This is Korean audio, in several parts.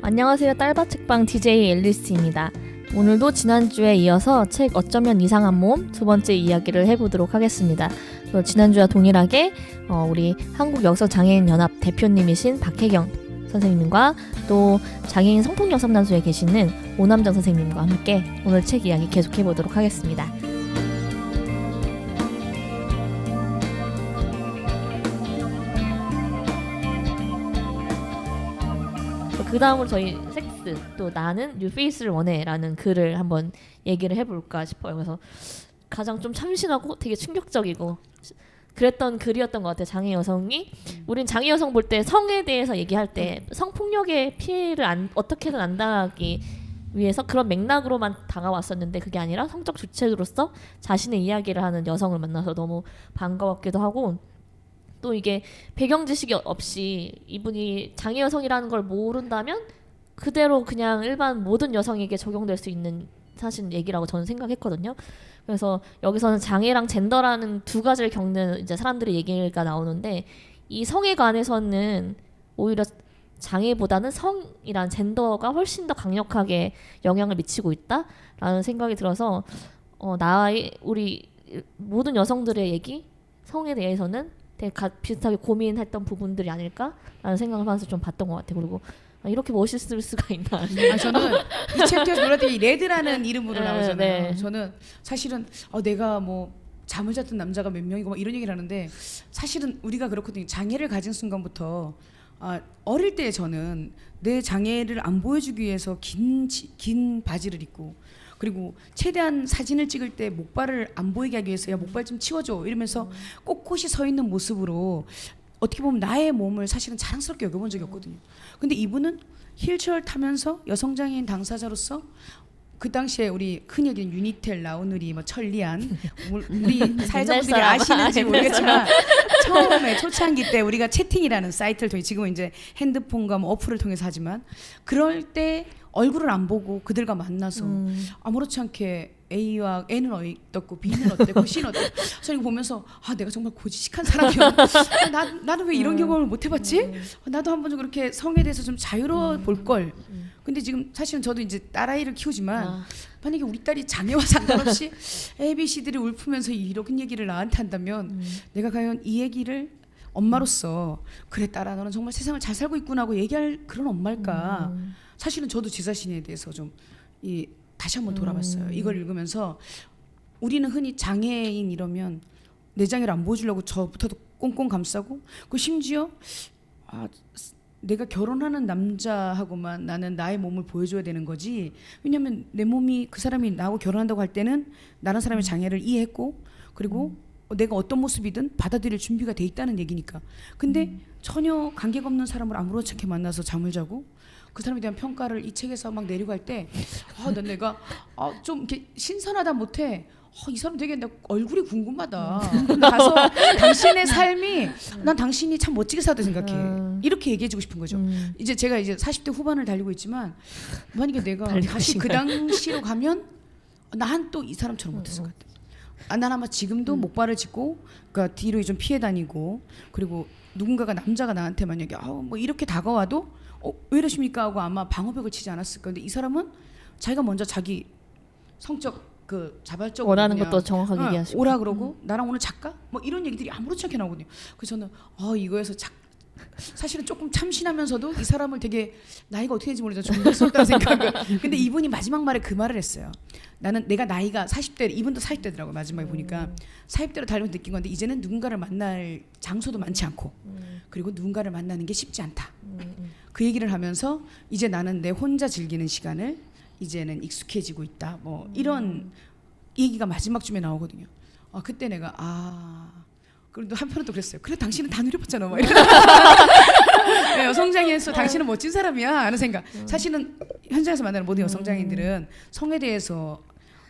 안녕하세요. 딸바 책방 DJ 앨리스입니다. 오늘도 지난주에 이어서 책 어쩌면 이상한 몸 두 번째 이야기를 해보도록 하겠습니다. 지난주와 동일하게 우리 한국여성장애인연합 대표님이신 박혜경 선생님과 또 장애인 성폭력 상담소에 계시는 오남정 선생님과 함께 오늘 책 이야기 계속해보도록 하겠습니다. 그 다음으로 저희 섹스 또 나는 뉴페이스를 원해라는 글을 한번 얘기를 해볼까 싶어요. 그래서 가장 좀 참신하고 되게 충격적이고 그랬던 글이었던 것 같아요. 장애 여성이 우린 장애 여성 볼 때 성에 대해서 얘기할 때 성폭력의 피해를 어떻게든 안 당하기 위해서 그런 맥락으로만 다가왔었는데 그게 아니라 성적 주체로서 자신의 이야기를 하는 여성을 만나서 너무 반가웠기도 하고 또 이게 배경 지식이 없이 이분이 장애 여성이라는 걸 모른다면 그대로 그냥 일반 모든 여성에게 적용될 수 있는 사실 얘기라고 저는 생각했거든요. 그래서 여기서는 장애랑 젠더라는 두 가지를 겪는 이제 사람들의 얘기가 나오는데 이 성에 관해서는 오히려 장애보다는 성이란 젠더가 훨씬 더 강력하게 영향을 미치고 있다라는 생각이 들어서 우리 모든 여성들의 얘기 성에 대해서는 되게 비슷하게 고민했던 부분들이 아닐까라는 생각을 하면서 좀 봤던 것 같아요. 그리고 이렇게 멋있을 수가 있나. 저는 이 챕터에서 놀랐더니 레드라는 이름으로 나오잖아요. 네. 저는 사실은 내가 뭐 잠을 잤던 남자가 몇 명이고 막 이런 얘기를 하는데 사실은 우리가 그렇거든요. 장애를 가진 순간부터 어릴 때 저는 내 장애를 안 보여주기 위해서 긴 바지를 입고 그리고 최대한 사진을 찍을 때 목발을 안 보이게 하기 위해서 야 목발 좀 치워줘 이러면서 꼿꼿이 서 있는 모습으로 어떻게 보면 나의 몸을 사실은 자랑스럽게 여겨본 적이 없거든요. 근데 이분은 휠체어를 타면서 여성장애인 당사자로서 그 당시에 우리 흔히 여기는 유니텔, 라우누리, 뭐 천리안 우리 사회자분들이 아시는지 모르겠지만 처음에 초창기 때 우리가 채팅이라는 사이트를 통해 지금은 이제 핸드폰과 뭐 어플을 통해서 하지만 그럴 때 얼굴을 안 보고 그들과 만나서 아무렇지 않게 A와 N은 어떻고 B는 어땠고 C는 어땠고 그래서 이거 보면서 내가 정말 고지식한 사람이었나 나는 왜 이런 경험을 못 해봤지? 나도 한번 좀 그렇게 성에 대해서 좀 자유로워 볼걸. 근데 지금 사실은 저도 이제 딸아이를 키우지만 만약에 우리 딸이 장애와 상관없이 ABC들이 울프면서 이런 얘기를 나한테 한다면 내가 과연 이 얘기를 엄마로서 그래 딸아 너는 정말 세상을 잘 살고 있구나 하고 얘기할 그런 엄마일까. 사실은 저도 제 자신에 대해서 좀 다시 한번 돌아봤어요. 이걸 읽으면서 우리는 흔히 장애인 이러면 내 장애를 안 보여주려고 저부터도 꽁꽁 감싸고 그 심지어 내가 결혼하는 남자하고만 나는 나의 몸을 보여줘야 되는 거지. 왜냐하면 내 몸이 그 사람이 나하고 결혼한다고 할 때는 다른 사람의 장애를 이해했고 그리고 내가 어떤 모습이든 받아들일 준비가 돼 있다는 얘기니까. 근데 전혀 관계가 없는 사람을 아무렇지 않게 만나서 잠을 자고 그 사람에 대한 평가를 이 책에서 막 내리고 할 때 난 내가 좀 이렇게 신선하다 못해 이 사람 되게 내 얼굴이 궁금하다. 가서 당신의 삶이 난 당신이 참 멋지게 살았다 생각해. 이렇게 얘기해주고 싶은 거죠. 이제 제가 이제 40대 후반을 달리고 있지만 만약에 내가 다시 그 당시로 가면 난 또 이 사람처럼 못했을 것 같아. 난 아마 지금도 목발을 짚고 그러니까 뒤로 좀 피해 다니고 그리고 누군가가 남자가 나한테 만약에 뭐 이렇게 다가와도 왜 이러십니까 하고 아마 방어벽을 치지 않았을 건데 이 사람은 자기가 먼저 자기 성적 그 자발적으로 원하는 것도 정확하게 얘기하시고 오라 그러고 나랑 오늘 작가 뭐 이런 얘기들이 아무렇지 않게 나오거든요. 그래서 저는 이거에서 사실은 조금 참신하면서도 이 사람을 되게 나이가 어떻게 되는지 모르겠지만 존경스럽다는 생각을 근데 이분이 마지막 말에 그 말을 했어요. 내가 나이가 40대 이분도 40대더라고요. 마지막에 보니까 40대로 달려서 느낀 건데 이제는 누군가를 만날 장소도 많지 않고 그리고 누군가를 만나는 게 쉽지 않다. 그 얘기를 하면서 이제 나는 내 혼자 즐기는 시간을 이제는 익숙해지고 있다. 뭐 이런 얘기가 마지막 쯤에 나오거든요. 그때 내가 그래도 한편으로 또 그랬어요. 그래 당신은 다 누려봤잖아. 막 네, 여성장애에서 당신은 멋진 사람이야 하는 생각. 사실은 현장에서 만나는 모든 여성장애인들은 성에 대해서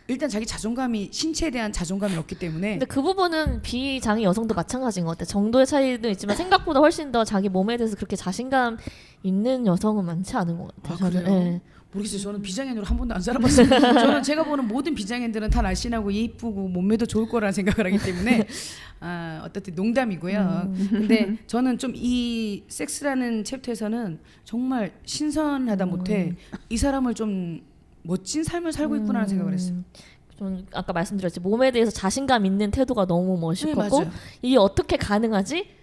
일단 자기 자존감이 신체에 대한 자존감이 없기 때문에 근데 그 부분은 비장애 여성도 마찬가지인 것 같아요. 정도의 차이도 있지만 생각보다 훨씬 더 자기 몸에 대해서 그렇게 자신감 있는 여성은 많지 않은 것 같아요. 아, 저는. 그래요? 예. 모르겠어요. 저는 비장애인으로 한 번도 안 살아봤어요. 저는 제가 보는 모든 비장애인들은 다 날씬하고 예쁘고 몸매도 좋을 거라는 생각을 하기 때문에 어떻든 농담이고요. 근데 저는 좀 이 섹스라는 챕터에서는 정말 신선하다 못해 이 사람을 좀 멋진 삶을 살고 있구나라는 생각을 했어요. 좀 아까 말씀드렸지 몸에 대해서 자신감 있는 태도가 너무 멋있었고 맞아요. 이게 어떻게 가능하지?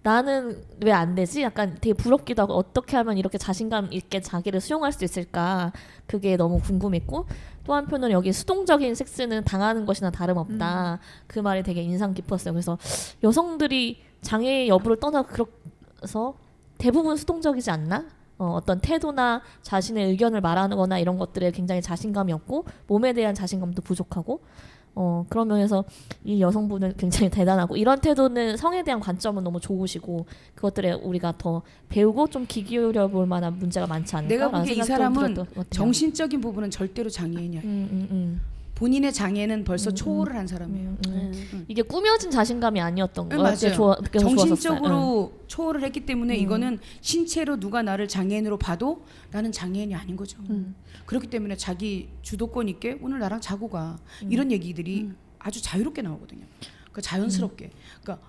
나는 왜 안 되지? 약간 되게 부럽기도 하고 어떻게 하면 이렇게 자신감 있게 자기를 수용할 수 있을까? 그게 너무 궁금했고 또 한편으로 여기 수동적인 섹스는 당하는 것이나 다름없다. 그 말이 되게 인상 깊었어요. 그래서 여성들이 장애 여부를 떠나서 대부분 수동적이지 않나? 어떤 태도나 자신의 의견을 말하거나 이런 것들에 굉장히 자신감이 없고 몸에 대한 자신감도 부족하고 그런 면에서 이 여성분은 굉장히 대단하고 이런 태도는 성에 대한 관점은 너무 좋으시고 그것들에 우리가 더 배우고 좀 귀 기울여 볼 만한 문제가 많지 않을까? 내가 보기에 이 사람은 정신적인 부분은 절대로 장애인이 아니에요. 본인의 장애는 벌써 초월을 한 사람이에요. 이게 꾸며진 자신감이 아니었던 거예요. 맞아요. 정신적으로 좋았었어요. 초월을 했기 때문에 이거는 신체로 누가 나를 장애인으로 봐도 나는 장애인이 아닌 거죠. 그렇기 때문에 자기 주도권 있게 오늘 나랑 자고 가 이런 얘기들이 아주 자유롭게 나오거든요. 그러니까 자연스럽게. 그러니까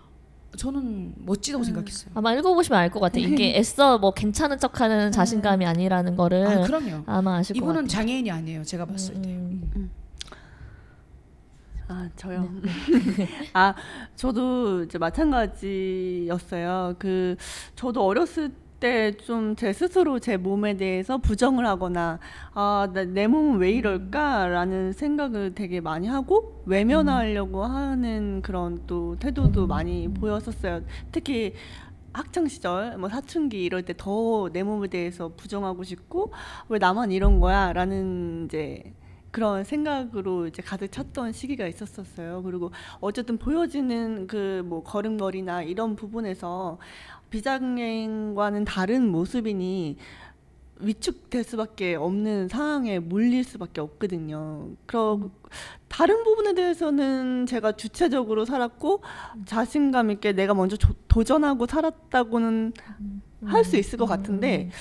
저는 멋지다고 생각했어요. 아마 읽어보시면 알 것 같아요. 이게 애써 뭐 괜찮은 척하는 자신감이 아니라는 거를 그럼요. 아마 아실 것 같아요. 이분은 장애인이 아니에요. 제가 봤을 때. 저요. 저도 이제 마찬가지였어요. 저도 어렸을 때 좀 제 스스로 제 몸에 대해서 부정을 하거나 내 몸은 왜 이럴까라는 생각을 되게 많이 하고 외면하려고 하는 그런 또 태도도 많이 보였었어요. 특히 학창 시절 뭐 사춘기 이럴 때 더 내 몸에 대해서 부정하고 싶고 왜 나만 이런 거야라는 이제 그런 생각으로 이제 가득 찼던 시기가 있었었어요. 그리고 어쨌든 보여지는 그 뭐 걸음걸이나 이런 부분에서 비장애인과는 다른 모습이니 위축될 수밖에 없는 상황에 몰릴 수밖에 없거든요. 다른 부분에 대해서는 제가 주체적으로 살았고 자신감 있게 내가 먼저 도전하고 살았다고는 할 수 있을 것 같은데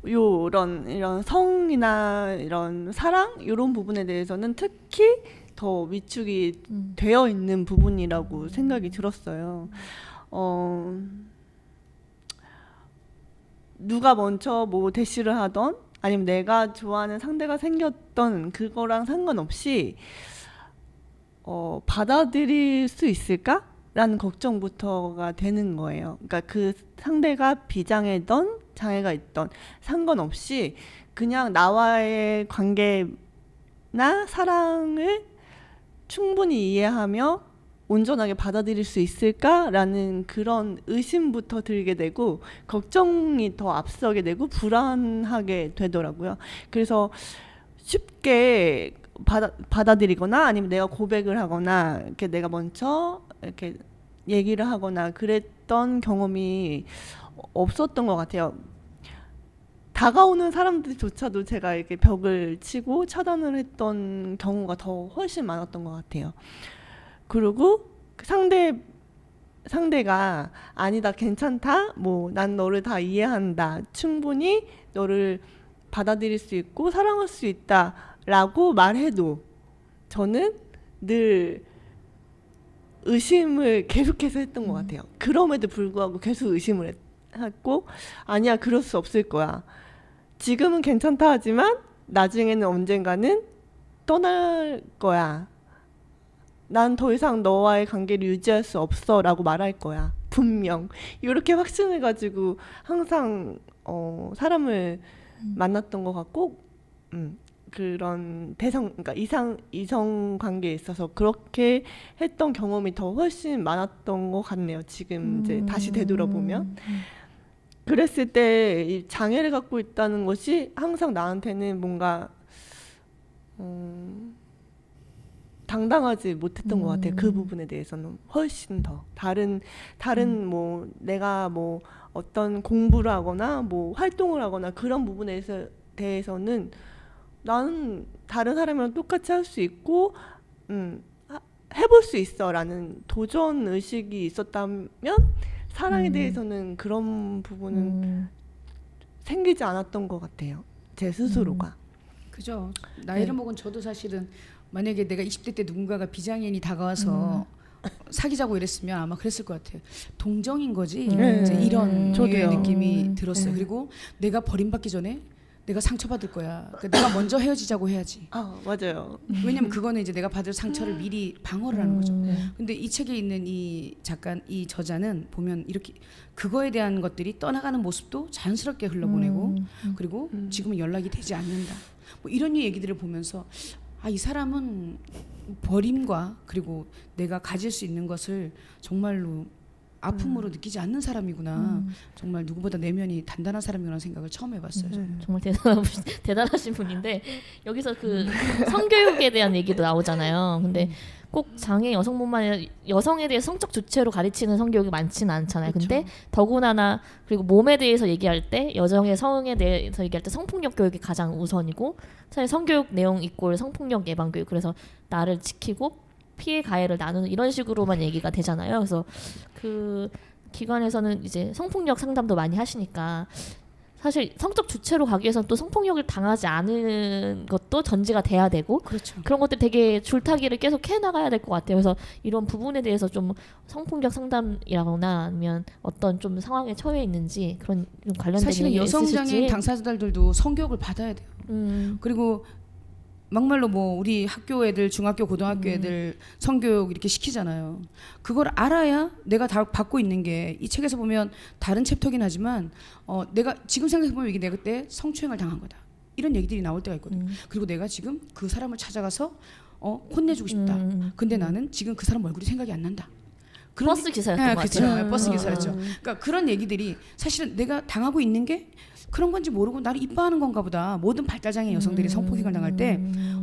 이런 성이나 이런 사랑 이런 부분에 대해서는 특히 더 위축이 되어 있는 부분이라고 생각이 들었어요. 누가 먼저 뭐 대시를 하던 아니면 내가 좋아하는 상대가 생겼던 그거랑 상관없이 받아들일 수 있을까라는 걱정부터가 되는 거예요. 그러니까 그 상대가 비장애든 장애가 있던 상관없이 그냥 나와의 관계나 사랑을 충분히 이해하며 온전하게 받아들일 수 있을까라는 그런 의심부터 들게 되고 걱정이 더 앞서게 되고 불안하게 되더라고요. 그래서 쉽게 받아들이거나 아니면 내가 고백을 하거나 이렇게 내가 먼저 이렇게 얘기를 하거나 그랬던 경험이 없었던 것 같아요. 다가오는 사람들조차도 제가 이렇게 벽을 치고 차단을 했던 경우가 더 훨씬 많았던 것 같아요. 그리고 그 상대가 아니다, 괜찮다, 뭐 난 너를 다 이해한다, 충분히 너를 받아들일 수 있고 사랑할 수 있다라고 말해도 저는 늘 의심을 계속해서 했던 것 같아요. 그럼에도 불구하고 계속 의심을 했고 아니야, 그럴 수 없을 거야. 지금은 괜찮다 하지만 나중에는 언젠가는 떠날 거야. 난 더 이상 너와의 관계를 유지할 수 없어 라고 말할 거야. 분명. 이렇게 확신을 가지고 항상 사람을 만났던 것 같고 그런 그러니까 이성 관계에 있어서 그렇게 했던 경험이 더 훨씬 많았던 것 같네요. 지금 이제 다시 되돌아보면. 그랬을 때 이 장애를 갖고 있다는 것이 항상 나한테는 뭔가 당당하지 못했던 것 같아요. 그 부분에 대해서는 훨씬 더 다른 뭐 내가 뭐 어떤 공부를 하거나 뭐 활동을 하거나 그런 부분에 대해서는 나는 다른 사람이랑 똑같이 할 수 있고 해볼 수 있어라는 도전 의식이 있었다면 사랑에 대해서는 그런 부분은 생기지 않았던 것 같아요. 제 스스로가. 그죠. 나이를 네. 먹은 저도 사실은 만약에 내가 20대 때 누군가가 비장애인이 다가와서 사귀자고 이랬으면 아마 그랬을 것 같아요. 동정인 거지. 이제 이런 저도요. 느낌이 들었어요. 그리고 내가 버림받기 전에 내가 상처받을 거야. 그러니까 내가 먼저 헤어지자고 해야지. 아 맞아요. 왜냐면 그거는 이제 내가 받을 상처를 미리 방어를 하는 거죠. 근데 이 책에 있는 이 작가, 이 저자는 보면 이렇게 그거에 대한 것들이 떠나가는 모습도 자연스럽게 흘러보내고 그리고 지금은 연락이 되지 않는다. 뭐 이런 얘기들을 보면서 아, 이 사람은 버림과 그리고 내가 가질 수 있는 것을 정말로 아픔으로 느끼지 않는 사람이구나. 정말 누구보다 내면이 단단한 사람이라는 생각을 처음 해봤어요. 저는. 정말 대단하신 분인데 여기서 그 성교육에 대한 얘기도 나오잖아요. 근데 꼭 장애 여성뿐만 여성에 대해 성적 주체로 가르치는 성교육이 많지는 않잖아요. 근데 더구나나 그리고 몸에 대해서 얘기할 때 여성의 성에 대해서 얘기할 때 성폭력 교육이 가장 우선이고 사실 성교육 내용 이꼴 성폭력 예방 교육 그래서 나를 지키고 피해 가해를 나누는 이런 식으로만 얘기가 되잖아요. 그래서 그 기관에서는 이제 성폭력 상담도 많이 하시니까 사실 성적 주체로 가기 위해서는 또 성폭력을 당하지 않은 것도 전제가 돼야 되고 그렇죠. 그런 것들 되게 줄타기를 계속 해나가야 될 것 같아요. 그래서 이런 부분에 대해서 좀 성폭력 상담이라거나 아니면 어떤 좀 상황에 처해 있는지 그런 좀 관련된 사실은 얘기 여성장애인 있으실지. 당사자들도 성교육을 받아야 돼요. 그리고 막말로 뭐 우리 학교 애들 중학교 고등학교 애들 성교육 이렇게 시키잖아요. 그걸 알아야 내가 다 받고 있는 게 이 책에서 보면 다른 챕터긴 하지만 내가 지금 생각해보면 이게 내가 그때 성추행을 당한 거다 이런 얘기들이 나올 때가 있거든요. 그리고 내가 지금 그 사람을 찾아가서 혼내주고 싶다. 근데 나는 지금 그 사람 얼굴이 생각이 안 난다. 그런 버스 기사였던 것 그쵸. 같아요. 버스 기사였죠. 그러니까 그런 얘기들이 사실은 내가 당하고 있는 게 그런 건지 모르고 나를 이뻐하는 건가 보다. 모든 발달장애 여성들이 성폭행을 당할 때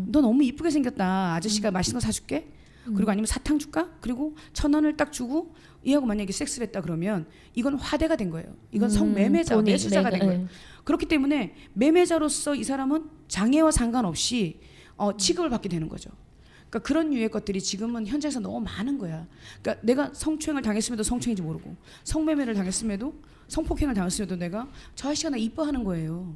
너 너무 이쁘게 생겼다. 아저씨가 맛있는 거 사줄게. 그리고 아니면 사탕 줄까? 그리고 1,000원을 딱 주고 이하고 만약에 섹스를 했다 그러면 이건 화대가 된 거예요. 이건 성매매자, 돈이, 매수자가 된 거예요. 네. 그렇기 때문에 매매자로서 이 사람은 장애와 상관없이 취급을 받게 되는 거죠. 그러니까 그런 유의 것들이 지금은 현장에서 너무 많은 거야. 그러니까 내가 성추행을 당했음에도 성추행인지 모르고 성매매를 당했음에도 성폭행을 당했음에도 내가 저 아저씨가 나 이뻐하는 거예요.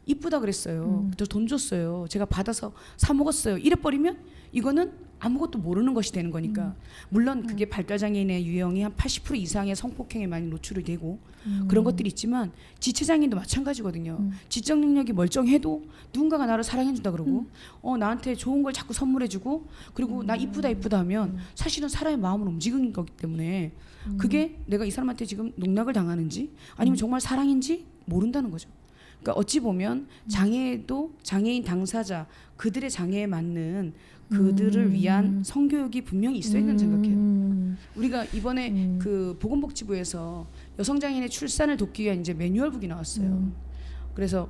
이쁘다 그랬어요. 저 돈 줬어요. 제가 받아서 사 먹었어요. 이래버리면 이거는 아무것도 모르는 것이 되는 거니까 물론 그게 발달장애인의 유형이 한 80% 이상의 성폭행에 많이 노출이 되고 그런 것들이 있지만 지체장애인도 마찬가지거든요. 지적 능력이 멀쩡해도 누군가가 나를 사랑해준다 그러고 나한테 좋은 걸 자꾸 선물해주고 그리고 나 이쁘다 이쁘다 하면 사실은 사람의 마음을 움직이는 거기 때문에 그게 내가 이 사람한테 지금 농락을 당하는지 아니면 정말 사랑인지 모른다는 거죠. 그러니까 어찌 보면 장애도 장애인 당사자 그들의 장애에 맞는 그들을 위한 성교육이 분명히 있어야 된다고 생각해요. 우리가 이번에 그 보건복지부에서 여성장애인의 출산을 돕기 위한 이제 매뉴얼북이 나왔어요. 그래서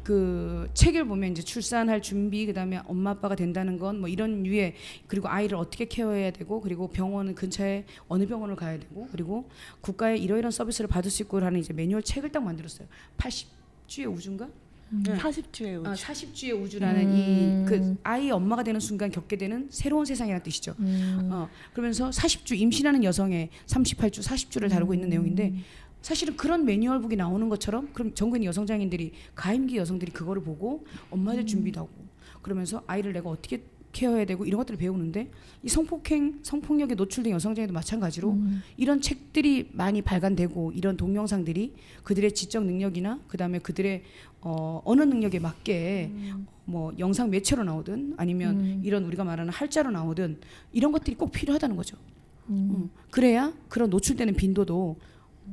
그 책을 보면 이제 출산할 준비 그다음에 엄마 아빠가 된다는 건 뭐 이런 유의 그리고 아이를 어떻게 케어해야 되고 그리고 병원은 근처에 어느 병원을 가야 되고 그리고 국가의 이러이러한 서비스를 받을 수 있고 하는 이제 매뉴얼 책을 딱 만들었어요. 80주의 우주인가? 40주의 우주. 40주의 우주라는 이 그 아이 엄마가 되는 순간 겪게 되는 새로운 세상이라는 뜻이죠. 그러면서 40주 임신하는 여성의 38주, 40주를 다루고 있는 내용인데 사실은 그런 매뉴얼북이 나오는 것처럼 그럼 전국의 여성장애인들이 가임기 여성들이 그거를 보고 엄마들 준비도 하고 그러면서 아이를 내가 어떻게 케어해야 되고 이런 것들을 배우는데 이 성폭력에 노출된 여성장애도 마찬가지로 이런 책들이 많이 발간되고 이런 동영상들이 그들의 지적 능력이나 그다음에 그들의 언어 능력에 맞게 뭐 영상 매체로 나오든 아니면 이런 우리가 말하는 할자로 나오든 이런 것들이 꼭 필요하다는 거죠. 그래야 그런 노출되는 빈도도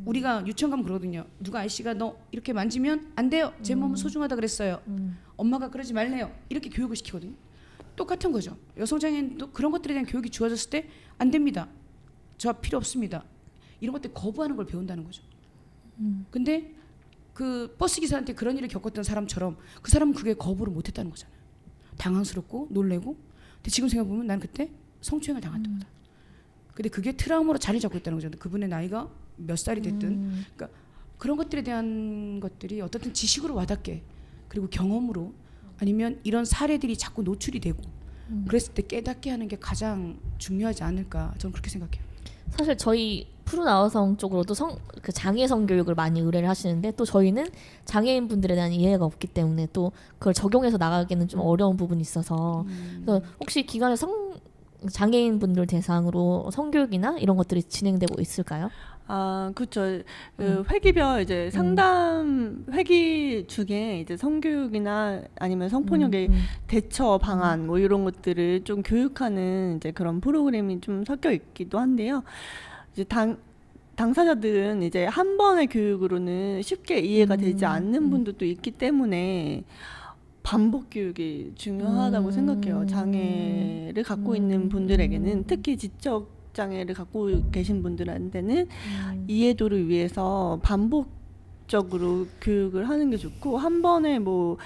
우리가 유치원 가면 그러거든요. 누가 아이씨가 너 이렇게 만지면 안 돼요. 제 몸은 소중하다 그랬어요. 엄마가 그러지 말래요. 이렇게 교육을 시키거든요. 똑같은 거죠. 여성장애인도 그런 것들에 대한 교육이 주어졌을 때 안 됩니다. 저 필요 없습니다. 이런 것들 거부하는 걸 배운다는 거죠. 근데 그 버스 기사한테 그런 일을 겪었던 사람처럼 그 사람은 그게 거부를 못했다는 거잖아요. 당황스럽고 놀래고. 근데 지금 생각해보면 난 그때 성추행을 당했던 거다. 근데 그게 트라우마로 자리 잡고 있다는 거죠. 그분의 나이가 몇 살이 됐든. 그러니까 그런 것들에 대한 것들이 어떻든 지식으로 와닿게 그리고 경험으로 아니면 이런 사례들이 자꾸 노출이 되고 그랬을 때 깨닫게 하는 게 가장 중요하지 않을까 저는 그렇게 생각해요. 사실 저희 푸른아어성 쪽으로도 그 장애성 교육을 많이 의뢰를 하시는데 또 저희는 장애인 분들에 대한 이해가 없기 때문에 또 그걸 적용해서 나가기는 좀 어려운 부분이 있어서 그래서 혹시 기관에 장애인 분들 대상으로 성교육이나 이런 것들이 진행되고 있을까요? 아, 그렇죠. 그 회기별 이제 상담 회기 중에 이제 성교육이나 아니면 성폭력의 대처 방안 뭐 이런 것들을 좀 교육하는 이제 그런 프로그램이 좀 섞여 있기도 한데요. 이제 당사자들은 이제 한 번의 교육으로는 쉽게 이해가 되지 않는 분들도 있기 때문에 반복 교육이 중요하다고 생각해요. 장애를 갖고 있는 분들에게는 특히 지적 장애를 갖고 계신 분들한테는 이해도를 위해서 반복적으로 교육을 하는 게 좋고 한 번에 뭐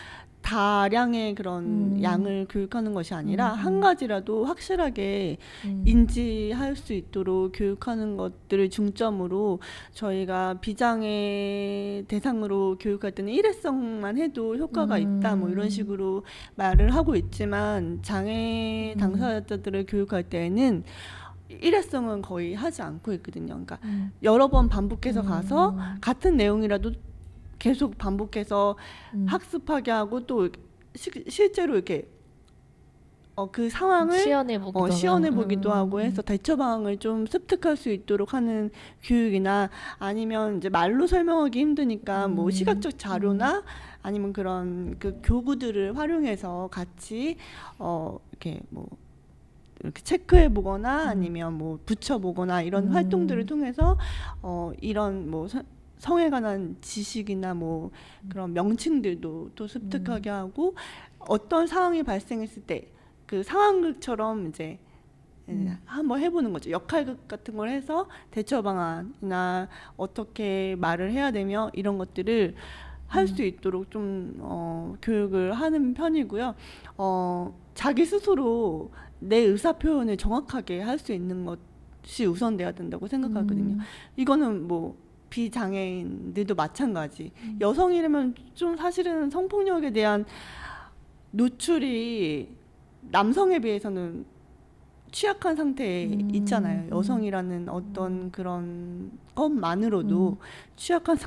다량의 그런 양을 교육하는 것이 아니라 한 가지라도 확실하게 인지할 수 있도록 교육하는 것들을 중점으로 저희가 비장애 대상으로 교육할 때는 일회성만 해도 효과가 있다 뭐 이런 식으로 말을 하고 있지만 장애 당사자들을 교육할 때에는 일회성은 거의 하지 않고 있거든요. 그러니까 여러 번 반복해서 가서 같은 내용이라도 계속 반복해서 학습하게 하고 또 실제로 이렇게 그 상황을 시연해보기도 하고 해서 대처 방안을 좀 습득할 수 있도록 하는 교육이나 아니면 이제 말로 설명하기 힘드니까 뭐 시각적 자료나 아니면 그런 그 교구들을 활용해서 같이 이렇게 뭐 이렇게 체크해 보거나 아니면 뭐 붙여 보거나 이런 활동들을 통해서 이런 뭐 성에 관한 지식이나 뭐 그런 명칭들도 또 습득하게 하고 어떤 상황이 발생했을 때 그 상황극처럼 이제 한번 해보는 거죠. 역할극 같은 걸 해서 대처 방안이나 어떻게 말을 해야 되며 이런 것들을 할 수 있도록 좀 교육을 하는 편이고요. 자기 스스로 내 의사 표현을 정확하게 할 수 있는 것이 우선돼야 된다고 생각하거든요. 이거는 뭐 비장애인들도 마찬가지. 여성이라면 좀 사실은 성폭력에 대한 노출이 남성에 비해서는 취약한 상태에 있잖아요. 여성이라는 어떤 그런 것만으로도 취약한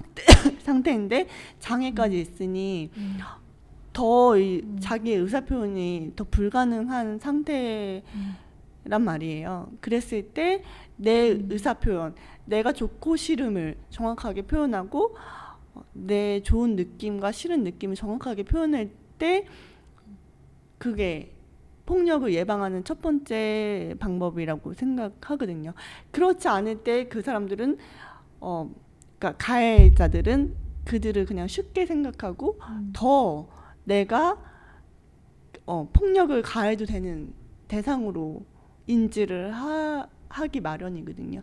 상태인데 장애까지 있으니 더 자기의 의사표현이 더 불가능한 상태란 말이에요. 그랬을 때 내 의사표현, 내가 좋고 싫음을 정확하게 표현하고 내 좋은 느낌과 싫은 느낌을 정확하게 표현할 때 그게 폭력을 예방하는 첫 번째 방법이라고 생각하거든요. 그렇지 않을 때 그 사람들은 그러니까 가해자들은 그들을 그냥 쉽게 생각하고 더 내가 폭력을 가해도 되는 대상으로 인지를 하기 마련이거든요.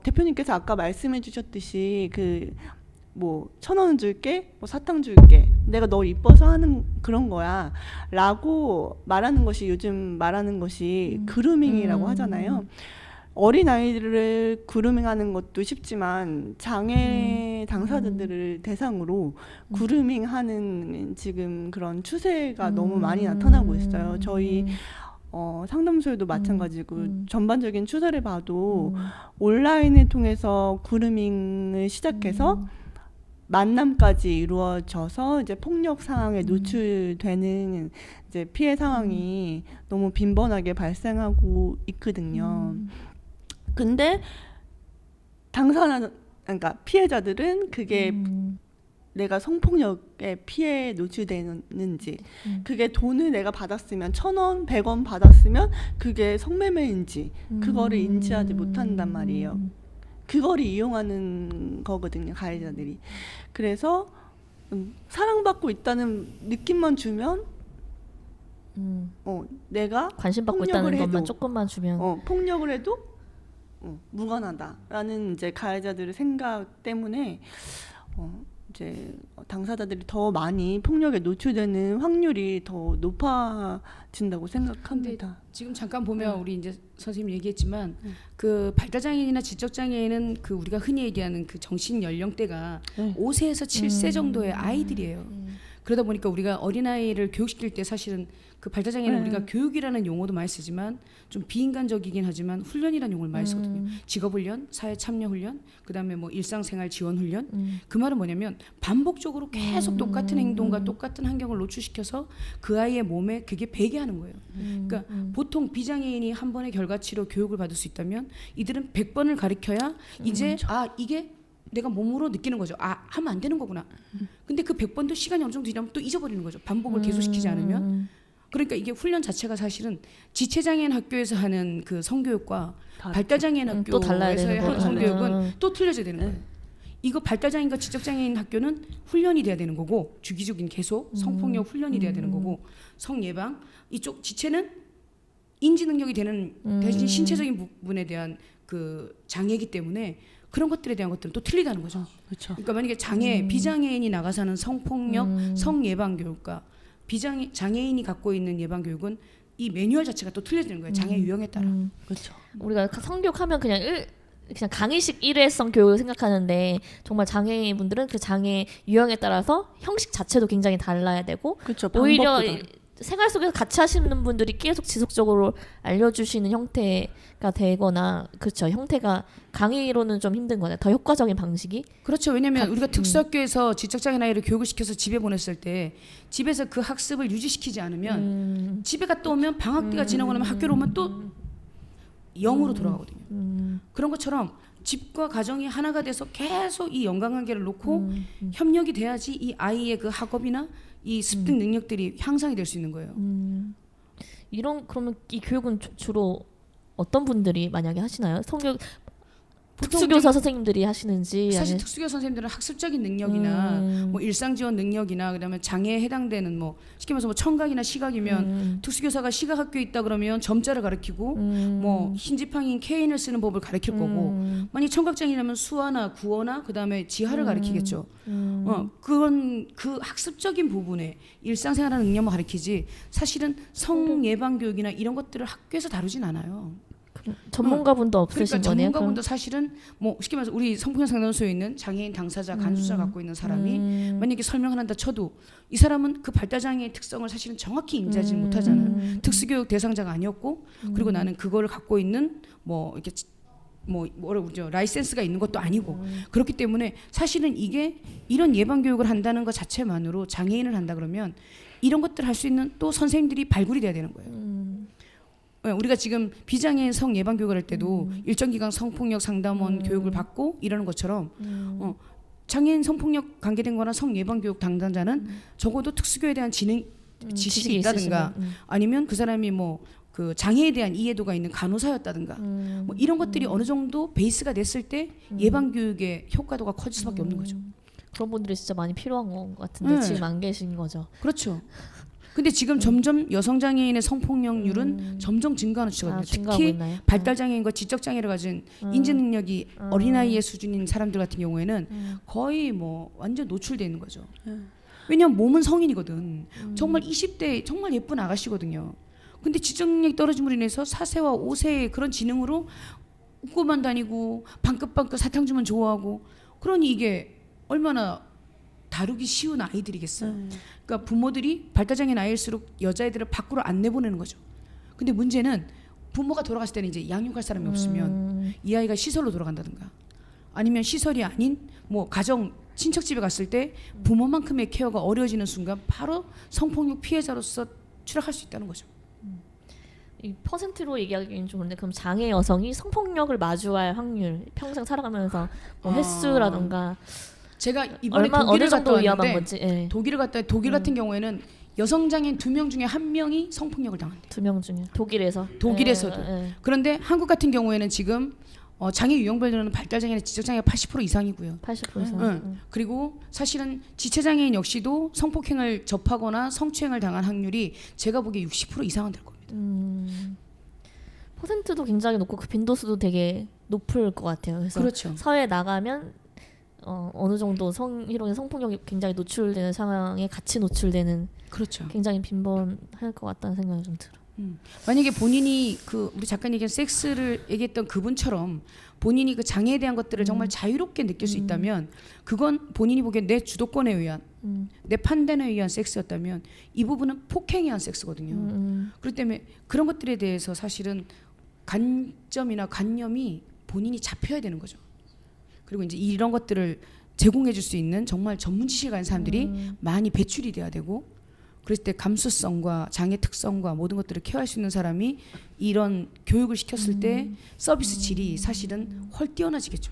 대표님께서 아까 말씀해 주셨듯이 그 뭐 1,000원 줄게, 뭐 사탕 줄게, 내가 너 이뻐서 하는 그런 거야 라고 말하는 것이 요즘 말하는 것이 그루밍이라고 하잖아요. 어린 아이들을 그루밍하는 것도 쉽지만 장애 당사자들을 대상으로 그루밍하는 지금 그런 추세가 너무 많이 나타나고 있어요. 저희 상담소에도 마찬가지고 전반적인 추세를 봐도 온라인을 통해서 그루밍을 시작해서 만남까지 이루어져서 이제 폭력 상황에 노출되는 이제 피해 상황이 너무 빈번하게 발생하고 있거든요. 근데 그러니까 피해자들은 그게 내가 성폭력에 피해에 노출되는지 그게 돈을 내가 받았으면 1,000원, 100원 받았으면 그게 성매매인지 그거를 인지하지 못한단 말이에요. 그거를 이용하는 거거든요, 가해자들이. 그래서 사랑받고 있다는 느낌만 주면 내가 관심받고 있다는 것만 조금만 주면 폭력을 해도 무관하다라는 이제 가해자들의 생각 때문에 이제 당사자들이 더 많이 폭력에 노출되는 확률이 더 높아진다고 생각합니다. 지금 잠깐 보면 우리 이제 선생님 얘기했지만 그 발달장애인이나 지적장애인은 그 우리가 흔히 얘기하는 그 정신 연령대가 5세에서 7세 정도의 아이들이에요. 그러다 보니까 우리가 어린아이를 교육시킬 때 사실은 그 발달장애는 네. 우리가 교육이라는 용어도 많이 쓰지만 좀 비인간적이긴 하지만 훈련이라는 용어를 많이 쓰거든요. 직업훈련, 사회참여훈련, 그다음에 뭐 일상생활 지원훈련. 그 말은 뭐냐면 반복적으로 계속 똑같은 행동과 똑같은 환경을 노출시켜서 그 아이의 몸에 그게 배게 하는 거예요. 그러니까 보통 비장애인이 한 번의 결과치로 교육을 받을 수 있다면 이들은 100번을 가르쳐야 이제 이게 내가 몸으로 느끼는 거죠. 하면 안 되는 거구나. 근데 그 100번도 시간이 어느 정도 지나면 또 잊어버리는 거죠. 반복을 계속 시키지 않으면. 그러니까 이게 훈련 자체가 사실은 지체장애인 학교에서 하는 그 성교육과 발달장애인 또 달라야 학교에서의 되는 하는 거구나. 성교육은 또 틀려져야 되는 거예요. 이거 발달장애인과 지적장애인 학교는 훈련이 돼야 되는 거고 주기적인 계속 성폭력 훈련이 돼야 되는 거고 성예방 이쪽 지체는 인지 능력이 되는 대신 신체적인 부분에 대한 그 장애이기 때문에 그런 것들에 대한 것들은 또 틀리다는 거죠. 그렇죠. 그러니까 만약에 비장애인이 나가서 하는 성폭력, 성예방 교육과 장애인이 갖고 있는 예방 교육은 이 매뉴얼 자체가 또 틀려지는 거예요. 장애 유형에 따라. 그렇죠. 우리가 성교육하면 그냥 강의식 일회성 교육을 생각하는데 정말 장애인분들은 그 장애 유형에 따라서 형식 자체도 굉장히 달라야 되고 그렇죠. 오히려 방법보다. 생활 속에서 같이 하시는 분들이 계속 지속적으로 알려주시는 형태가 되거나 그렇죠. 형태가 강의로는 좀 힘든 거네. 더 효과적인 방식이 그렇죠. 왜냐하면 우리가 특수학교에서 지적장애인 아이를 교육을 시켜서 집에 보냈을 때 집에서 그 학습을 유지시키지 않으면 집에 갔다 오면 방학 때가 지나고 나면 학교로 오면 또 0으로 돌아가거든요. 그런 것처럼 집과 가정이 하나가 돼서 계속 이 연관관계를 놓고 협력이 돼야지 이 아이의 그 학업이나 이 습득 능력들이 향상이 될 수 있는 거예요. 그러면 이 교육은 주로 어떤 분들이 만약에 하시나요? 성교육 보통 특수교사 선생님들이 하시는지 사실 아니면 특수교사 선생님들은 학습적인 능력이나 뭐 일상지원 능력이나 그다음에 장애에 해당되는 뭐 쉽게 말해서 뭐 청각이나 시각이면 특수교사가 시각학교에 있다 그러면 점자를 가르치고 뭐 흰지팡이인 케인을 쓰는 법을 가르칠 거고 만약 청각장애라면 수화나 구어나 그다음에 지하를 가르치겠죠. 그건 그 학습적인 부분에 일상생활하는 능력만 가르치지 사실은 성예방 교육이나 이런 것들을 학교에서 다루진 않아요. 전문가분도 없으신 그러니까 거네요. 전문가분도 사실은 뭐 쉽게 말해서 우리 성폭력 상담소에 있는 장애인 당사자 간수자 갖고 있는 사람이 만약에 설명을 한다 쳐도 이 사람은 그 발달장애의 특성을 사실은 정확히 인지하지 못하잖아요. 특수교육 대상자가 아니었고 그리고 나는 그거를 갖고 있는 뭐 이렇게 뭐라고 그러죠 라이센스가 있는 것도 아니고 그렇기 때문에 사실은 이게 이런 예방 교육을 한다는 것 자체만으로 장애인을 한다 그러면 이런 것들 을 할 수 있는 또 선생님들이 발굴이 돼야 되는 거예요. 우리가 지금 비장애인 성 예방 교육을 할 때도 일정 기간 성폭력 상담원 교육을 받고 이러는 것처럼 장애인 성폭력 관계된 거나 성 예방 교육 담당자는 적어도 특수교에 대한 지식이 있다든가 아니면 그 사람이 뭐 그 장애에 대한 이해도가 있는 간호사였다든가 뭐 이런 것들이 어느 정도 베이스가 됐을 때 예방 교육의 효과도가 커질 수밖에 없는 거죠. 그런 분들이 진짜 많이 필요한 것 같은데 네. 지금 안 계신 거죠. 그렇죠. 근데 지금 점점 여성 장애인의 성폭력률은 점점 증가하는 추세거든요. 증가하고 특히 있나요? 발달 장애인과 지적 장애를 가진 인지 능력이 어린아이의 수준인 사람들 같은 경우에는 거의 뭐 완전 노출돼 있는 거죠. 왜냐하면 몸은 성인이거든. 정말 20대 정말 예쁜 아가씨거든요. 근데 지적 능력이 떨어짐으로 인해서 4세와 5세의 그런 지능으로 웃고만 다니고 방긋방긋 사탕 주면 좋아하고 그러니 이게 얼마나 다루기 쉬운 아이들이겠어요. 그러니까 부모들이 발달장애인 아이일수록 여자애들을 밖으로 안 내보내는 거죠. 근데 문제는 부모가 돌아갔을 때는 이제 양육할 사람이 없으면 이 아이가 시설로 돌아간다든가 아니면 시설이 아닌 뭐 가정 친척집에 갔을 때 부모만큼의 케어가 어려워지는 순간 바로 성폭력 피해자로서 추락할 수 있다는 거죠. 이 퍼센트로 얘기하기는 좀 그런데 그럼 장애 여성이 성폭력을 마주할 확률 평생 살아가면서 뭐 횟수라던가 제가 이번에 어느 독일을 갔다 정도 위험한 왔는데 건지 예. 독일 같은 경우에는 여성 장애인 2명 중에 1명이 성폭력을 당한대. 2명 중에 독일에서 독일에서도. 예. 그런데 한국 같은 경우에는 지금 장애 유형별로는 발달 장애나 지적 장애가 80% 이상이고요. 80% 이상. 응. 그리고 사실은 지체 장애인 역시도 성폭행을 접하거나 성추행을 당한 확률이 제가 보기에 60% 이상은 될 겁니다. 퍼센트도 굉장히 높고 그 빈도수도 되게 높을 것 같아요. 그래서 그렇죠. 사회에 나가면 어느 정도 성희롱의 성폭력이 굉장히 노출되는 상황에 같이 노출되는 그렇죠. 굉장히 빈번할 것 같다는 생각이 좀 들어. 만약에 본인이 그 우리 작가님 얘기한 섹스를 얘기했던 그분처럼 본인이 그 장애에 대한 것들을 정말 자유롭게 느낄 수 있다면 그건 본인이 보기엔 내 주도권에 의한 내 판단에 의한 섹스였다면 이 부분은 폭행에 의한 섹스거든요. 그렇기 때문에 그런 것들에 대해서 사실은 관점이나 관념이 본인이 잡혀야 되는 거죠. 그리고 이제 이런 것들을 제공해 줄 수 있는 정말 전문 지식을 가진 사람들이 많이 배출이 돼야 되고 그랬을 때 감수성과 장애 특성과 모든 것들을 케어할 수 있는 사람이 이런 교육을 시켰을 때 서비스 질이 사실은 훨 뛰어나지겠죠.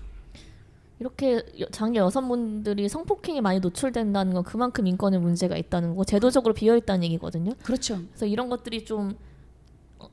이렇게 장애 여성분들이 성폭행에 많이 노출된다는 건 그만큼 인권에 문제가 있다는 거고 제도적으로 비어있다는 얘기거든요. 그렇죠. 그래서 이런 것들이 좀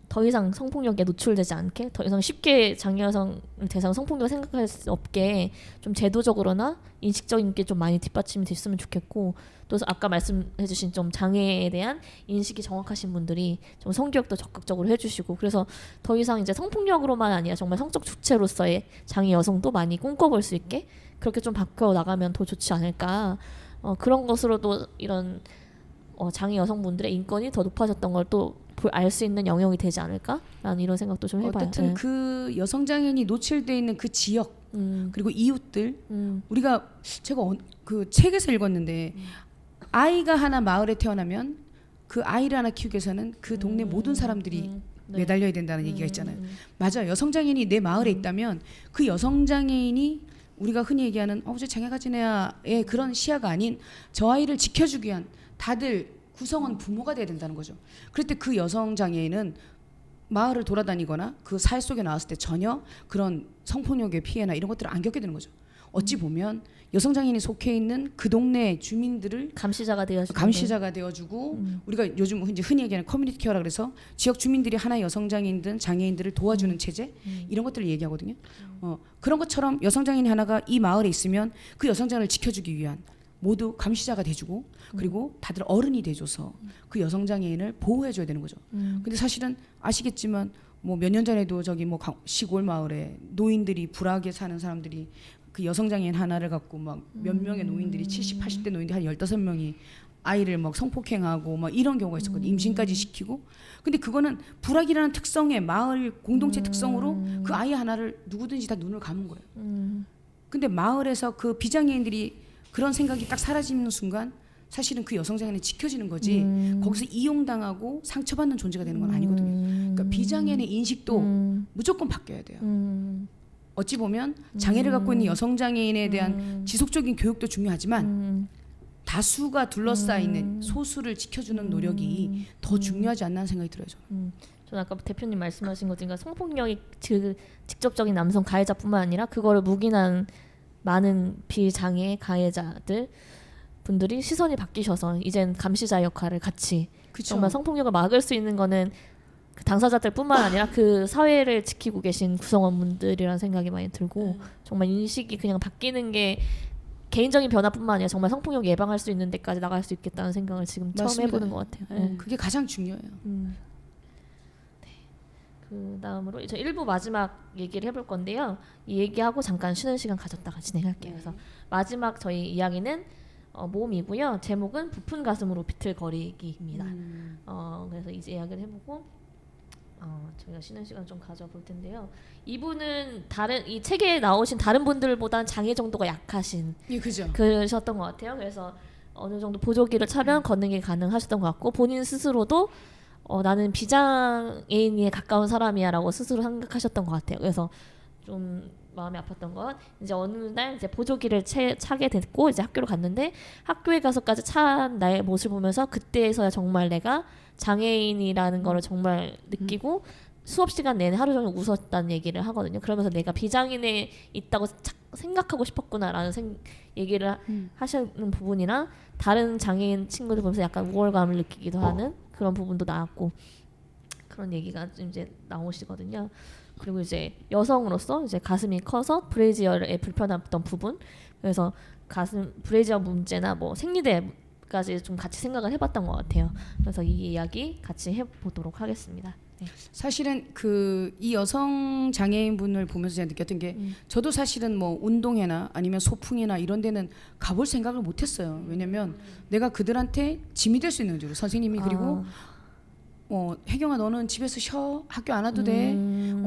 더 이상 성폭력에 노출되지 않게 더 이상 쉽게 장애 여성을 대상 성폭력 생각할 수 없게 좀 제도적으로나 인식적인 게 좀 많이 뒷받침이 됐으면 좋겠고 또 아까 말씀해주신 좀 장애에 대한 인식이 정확하신 분들이 좀 성교육도 적극적으로 해주시고 그래서 더 이상 이제 성폭력으로만 아니라 정말 성적 주체로서의 장애 여성도 많이 꿈꿔볼 수 있게 그렇게 좀 바뀌어 나가면 더 좋지 않을까 그런 것으로도 이런 장애 여성분들의 인권이 더 높아졌던 걸 또 알 수 있는 영역이 되지 않을까라는 이런 생각도 좀 해봐요. 어쨌든 네. 그 여성 장애인이 노출돼 있는 그 지역 그리고 이웃들 우리가 제가 그 책에서 읽었는데 아이가 하나 마을에 태어나면 그 아이를 하나 키우기 위해서는 그 동네 모든 사람들이 네. 매달려야 된다는 얘기가 있잖아요. 맞아요. 여성 장애인이 내 마을에 있다면 그 여성 장애인이 우리가 흔히 얘기하는 저 장애가 지네야의 그런 시야가 아닌 저 아이를 지켜주기 위한 다들 구성원 부모가 돼야 된다는 거죠. 그럴 때 그 여성 장애인은 마을을 돌아다니거나 그 사회 속에 나왔을 때 전혀 그런 성폭력의 피해나 이런 것들을 안 겪게 되는 거죠. 어찌 보면 여성 장애인이 속해 있는 그 동네 주민들을 감시자가 되어주고 우리가 요즘 이제 흔히 얘기하는 커뮤니티 케어라 그래서 지역 주민들이 하나의 여성 장애인든 장애인들을 도와주는 체제 이런 것들을 얘기하거든요. 그런 것처럼 여성 장애인 하나가 이 마을에 있으면 그 여성 장애인을 지켜주기 위한 모두 감시자가 돼주고 그리고 다들 어른이 돼줘서 그 여성 장애인을 보호해줘야 되는 거죠. 근데 사실은 아시겠지만 뭐 몇 년 전에도 저기 뭐 시골 마을에 노인들이 불하게 사는 사람들이 그 여성 장애인 하나를 갖고 막 몇 명의 노인들이 70, 80대 노인들이 한 15명이 아이를 막 성폭행하고 막 이런 경우가 있었거든요. 임신까지 시키고. 근데 그거는 불악이라는 특성의 마을 공동체 특성으로 그 아이 하나를 누구든지 다 눈을 감은 거예요. 근데 마을에서 그 비장애인들이 그런 생각이 딱 사라지는 순간 사실은 그 여성 장애인이 지켜지는 거지 거기서 이용당하고 상처받는 존재가 되는 건 아니거든요. 그러니까 비장애인의 인식도 무조건 바뀌어야 돼요. 어찌 보면 장애를 갖고 있는 여성 장애인에 대한 지속적인 교육도 중요하지만 다수가 둘러싸이는 소수를 지켜주는 노력이 더 중요하지 않나 하는 생각이 들어요. 저는 아까 대표님 말씀하신 것 중에 성폭력이 직접적인 남성 가해자뿐만 아니라 그거를 묵인한 많은 비장애 가해자들 분들이 시선이 바뀌셔서 이젠 감시자 역할을 같이 그쵸? 정말 성폭력을 막을 수 있는 거는 그 당사자들뿐만 아니라 그 사회를 지키고 계신 구성원분들이라는 생각이 많이 들고 정말 인식이 그냥 바뀌는 게 개인적인 변화뿐만 아니라 정말 성폭력 예방할 수 있는 데까지 나갈 수 있겠다는 생각을 지금 처음 맞습니다. 해보는 것 같아요. 네. 그게 가장 중요해요. 그 다음으로 이제 1부 마지막 얘기를 해볼 건데요. 이 얘기하고 잠깐 쉬는 시간 가졌다가 진행할게요. 그래서 마지막 저희 이야기는 모험이고요. 제목은 부푼 가슴으로 비틀거리기입니다. 그래서 이제 이야기를 해보고 저희가 쉬는 시간 좀 가져볼 텐데요. 이분은 이 책에 나오신 다른 분들보다는 장애 정도가 약하신 예, 그죠. 그러셨던 것 같아요. 그래서 어느 정도 보조기를 차면 걷는 게 가능하셨던 것 같고 본인 스스로도 나는 비장애인에 가까운 사람이야라고 스스로 생각하셨던 것 같아요. 그래서 좀 마음이 아팠던 건 이제 어느 날 이제 보조기를 차게 됐고 이제 학교를 갔는데 학교에 가서까지 찬 나의 모습을 보면서 그때서야 정말 내가 장애인이라는 거를 정말 느끼고 수업 시간 내내 하루 종일 웃었다는 얘기를 하거든요. 그러면서 내가 비장애인에 있다고 생각하고 싶었구나라는 얘기를 하시는 부분이랑 다른 장애인 친구들 보면서 약간 우월감을 느끼기도 하는 그런 부분도 나왔고 그런 얘기가 이제 나오시거든요. 그리고 이제 여성으로서 이제 가슴이 커서 브래지어에 불편했던 부분, 그래서 가슴 브래지어 문제나 뭐 생리대까지 좀 같이 생각을 해봤던 것 같아요. 그래서 이 이야기 같이 해보도록 하겠습니다. 네. 사실은 이 여성 장애인 분을 보면서 제가 느꼈던 게 저도 사실은 뭐 운동회나 아니면 소풍이나 이런 데는 가볼 생각을 못했어요. 왜냐면 내가 그들한테 짐이 될 수 있는 줄 선생님이 그리고 혜경아 너는 집에서 쉬어 학교 안 와도 돼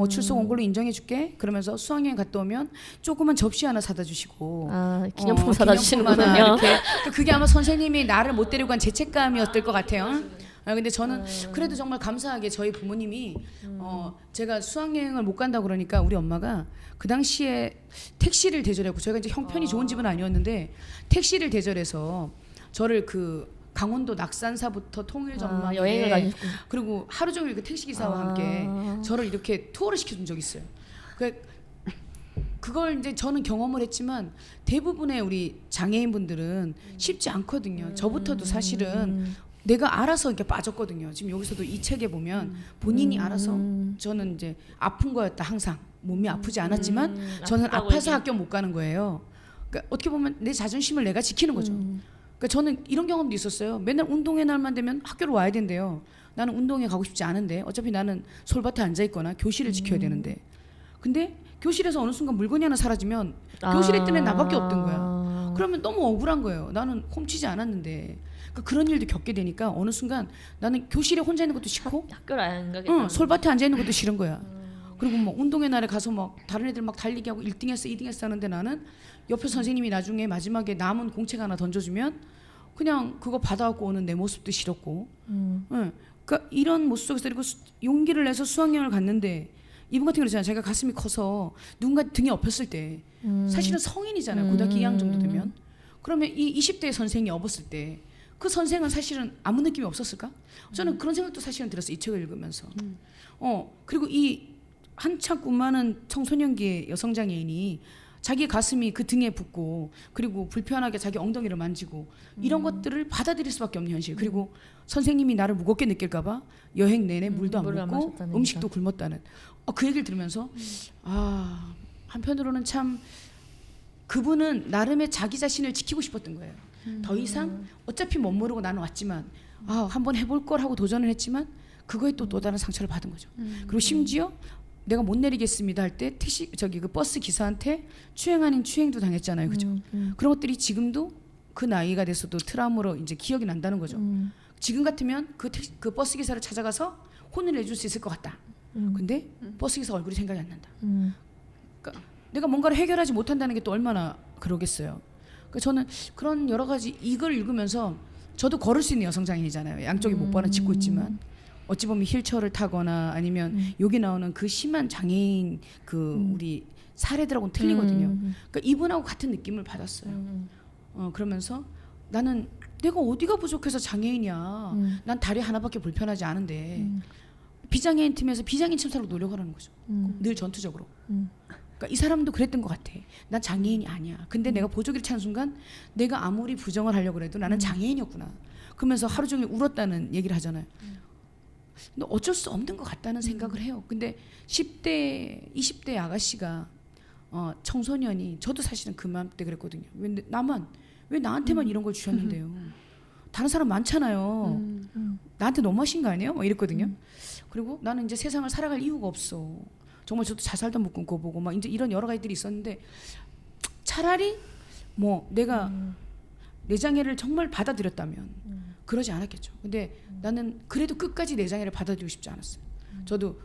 출석 온 걸로 인정해줄게 그러면서 수학여행 갔다 오면 조그만 접시 하나 사다 주시고 기념품 사다 기념품 하나 주시는군요. 이렇게. 그러니까 그게 아마 선생님이 나를 못 데리고 간 죄책감이었을 것 같아요. 근데 저는 그래도 정말 감사하게 저희 부모님이 제가 수학여행을 못 간다고 그러니까 우리 엄마가 그 당시에 택시를 대절했고 저희가 이제 형편이 좋은 집은 아니었는데 택시를 대절해서 저를 그 강원도 낙산사부터 통일전망에 여행을 다니셨고 그리고 하루 종일 그 택시기사와 함께 저를 이렇게 투어를 시켜준 적이 있어요. 그걸 이제 저는 경험을 했지만 대부분의 우리 장애인분들은 쉽지 않거든요. 저부터도 사실은 내가 알아서 이렇게 빠졌거든요. 지금 여기서도 이 책에 보면 본인이 알아서 저는 이제 아픈 거였다 항상 몸이 아프지 않았지만 저는 아파서 학교 못 가는 거예요. 그러니까 어떻게 보면 내 자존심을 내가 지키는 거죠. 그러니까 저는 이런 경험도 있었어요. 맨날 운동회 날만 되면 학교로 와야 된대요. 나는 운동회 가고 싶지 않은데 어차피 나는 솔밭에 앉아 있거나 교실을 지켜야 되는데 근데 교실에서 어느 순간 물건이 하나 사라지면 교실에 있던 애 나밖에 없던 거야. 그러면 너무 억울한 거예요. 나는 훔치지 않았는데. 그러니까 그런 일도 겪게 되니까 어느 순간 나는 교실에 혼자 있는 것도 싫고 학교를 안 가겠다. 솔밭에 앉아 있는 것도 싫은 거야. 그리고 뭐 운동회 날에 가서 막 다른 애들 막 달리기 하고 1등했어 2등했어 하는데 나는 옆에 선생님이 나중에 마지막에 남은 공책 하나 던져주면 그냥 그거 받아갖고 오는 내 모습도 싫었고 그러니까 이런 모습 속에서 그리고 용기를 내서 수학여행을 갔는데 이분 같은 경우는 제가 가슴이 커서 누군가 등에 업혔을 때 사실은 성인이잖아요. 고등학교 2학년 정도 되면 그러면 이 20대의 선생이 업었을 때 그 선생은 사실은 아무 느낌이 없었을까? 저는 그런 생각도 사실은 들었어요. 이 책을 읽으면서 그리고 이 한참 꿈 많은 청소년기의 여성 장애인이 자기 가슴이 그 등에 붙고 그리고 불편하게 자기 엉덩이를 만지고 이런 것들을 받아들일 수밖에 없는 현실. 그리고 선생님이 나를 무겁게 느낄까봐 여행 내내 물도 안 물을 안 먹고 마셨다는 음식도 굶었다는 그 얘기를 들으면서 한편으로는 참 그분은 나름의 자기 자신을 지키고 싶었던 거예요. 더 이상 어차피 못 모르고 나는 왔지만 한번 해볼 걸 하고 도전을 했지만 그거에 또 다른 상처를 받은 거죠. 그리고 심지어 내가 못 내리겠습니다 할 때 택시 그 버스 기사한테 추행 아닌 추행도 당했잖아요, 그죠? 그런 것들이 지금도 그 나이가 돼서도 트라우마로 이제 기억이 난다는 거죠. 지금 같으면 그 버스 기사를 찾아가서 혼을 내줄 수 있을 것 같다. 근데 버스 기사 얼굴이 생각이 안 난다. 그러니까 내가 뭔가를 해결하지 못한다는 게 또 얼마나 그러겠어요. 그러니까 저는 그런 여러 가지 이걸 읽으면서 저도 걸을 수 있는 여성 장애인이잖아요. 양쪽에 목발은 짚고 있지만. 어찌 보면 힐체어를 타거나 아니면 여기 나오는 그 심한 장애인 우리 사례들하고는 틀리거든요. 그러니까 이분하고 같은 느낌을 받았어요. 그러면서 나는 내가 어디가 부족해서 장애인이야. 난 다리 하나밖에 불편하지 않은데 비장애인 팀에서 비장애인 참사로 노력하라는 거죠. 늘 전투적으로. 그러니까 이 사람도 그랬던 것 같아. 난 장애인이 아니야. 근데 내가 보조기를 찬 순간 내가 아무리 부정을 하려고 해도 나는 장애인이었구나. 그러면서 하루 종일 울었다는 얘기를 하잖아요. 근데 어쩔 수 없는 것 같다는 생각을 해요. 근데 10대, 20대 아가씨가 청소년이 저도 사실은 그맘때 그랬거든요. 왜 나한테만 이런 걸 주셨는데요? 다른 사람 많잖아요. 나한테 너무하신 거 아니에요? 막 이랬거든요. 그리고 나는 이제 세상을 살아갈 이유가 없어. 정말 저도 자살도 못 끊고보고 막 이제 이런 여러 가지들이 있었는데 차라리 뭐 내가 내 장애를 정말 받아들였다면 그러지 않았겠죠. 근데 나는 그래도 끝까지 내 장애를 받아들이고 싶지 않았어요. 저도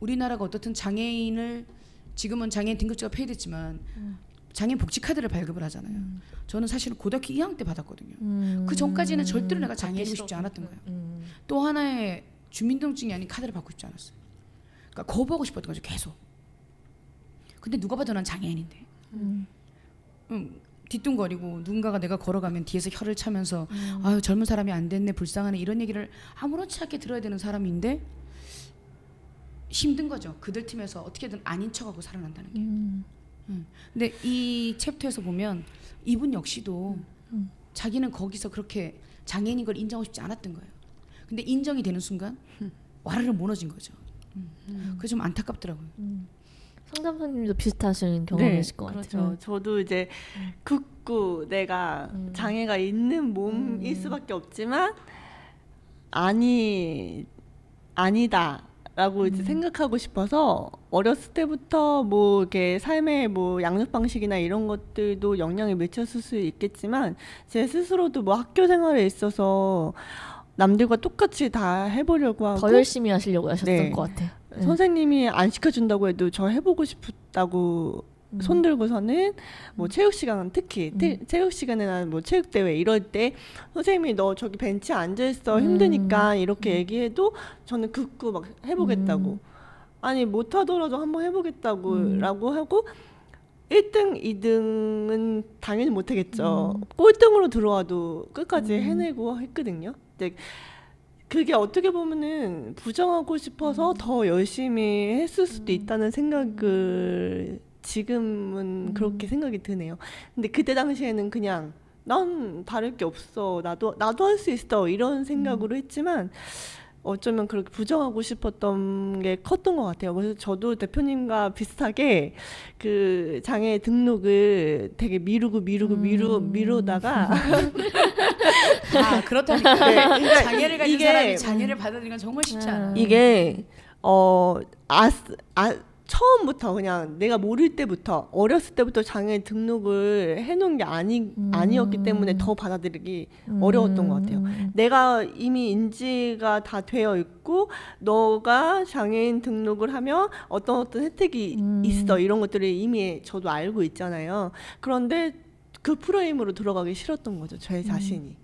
우리나라가 어떻든 장애인을 지금은 장애인 등급제가 폐지됐지만 장애인 복지 카드를 발급을 하잖아요. 저는 사실은 고등학교 2학년 때 받았거든요. 그 전까지는 절대로 내가 장애인이고 싶지 않았던 거예요. 또 하나의 주민등록증이 아닌 카드를 받고 싶지 않았어요. 그러니까 거부하고 싶었던 거죠, 계속. 근데 누가 봐도 난 장애인인데. 뒤뚱거리고 누군가가 내가 걸어가면 뒤에서 혀를 차면서 아유 젊은 사람이 안 됐네 불쌍하네 이런 얘기를 아무렇지 않게 들어야 되는 사람인데 힘든 거죠. 그들 팀에서 어떻게든 아닌 척하고 살아난다는 게. 근데 이 챕터에서 보면 이분 역시도 자기는 거기서 그렇게 장애인인 걸 인정하고 싶지 않았던 거예요. 근데 인정이 되는 순간 와르르 무너진 거죠. 그게 좀 안타깝더라고요. 상담사님도 비슷하신 경험이실 것 그렇죠. 같아요. 저도 이제 극구 내가 장애가 있는 몸일 수밖에 없지만 아니다라고 이제 생각하고 싶어서 어렸을 때부터 뭐 이렇게 삶의 뭐 양육 방식이나 이런 것들도 영향을 미쳤을 수 있겠지만 제 스스로도 뭐 학교 생활에 있어서 남들과 똑같이 다 해보려고 하고 더 열심히 하시려고 하셨던 네. 것 같아. 선생님이 안 시켜준다고 해도 저 해보고 싶다고 손 들고서는 뭐 체육 시간 특히 체육 시간이나 뭐 체육 대회 이럴 때 선생님이 너 저기 벤치에 앉아 있어 힘드니까 이렇게 얘기해도 저는 극구 막 해보겠다고 아니 못하더라도 한번 해보겠다고라고 하고 1등, 2등은 당연히 못하겠죠. 꼴등으로 들어와도 끝까지 해내고 했거든요. 근데 그게 어떻게 보면은 부정하고 싶어서 더 열심히 했을 수도 있다는 생각을 지금은 그렇게 생각이 드네요. 근데 그때 당시에는 그냥 난 다를 게 없어. 나도 할 수 있어. 이런 생각으로 했지만 어쩌면 그렇게 부정하고 싶었던 게 컸던 것 같아요. 그래서 저도 대표님과 비슷하게 그 장애 등록을 되게 미루다가 아 그렇다니까. 네, 그러니까 장애를 가진 사람이 장애를 받아들이는 건 정말 쉽지 않아. 이게 처음부터 그냥 내가 모를 때부터 어렸을 때부터 장애 등록을 해놓은 게 아니었기 때문에 더 받아들이기 어려웠던 것 같아요. 내가 이미 인지가 다 되어 있고 너가 장애인 등록을 하면 어떤 혜택이 있어 이런 것들을 이미 저도 알고 있잖아요. 그런데 그 프레임으로 들어가기 싫었던 거죠. 제 자신이.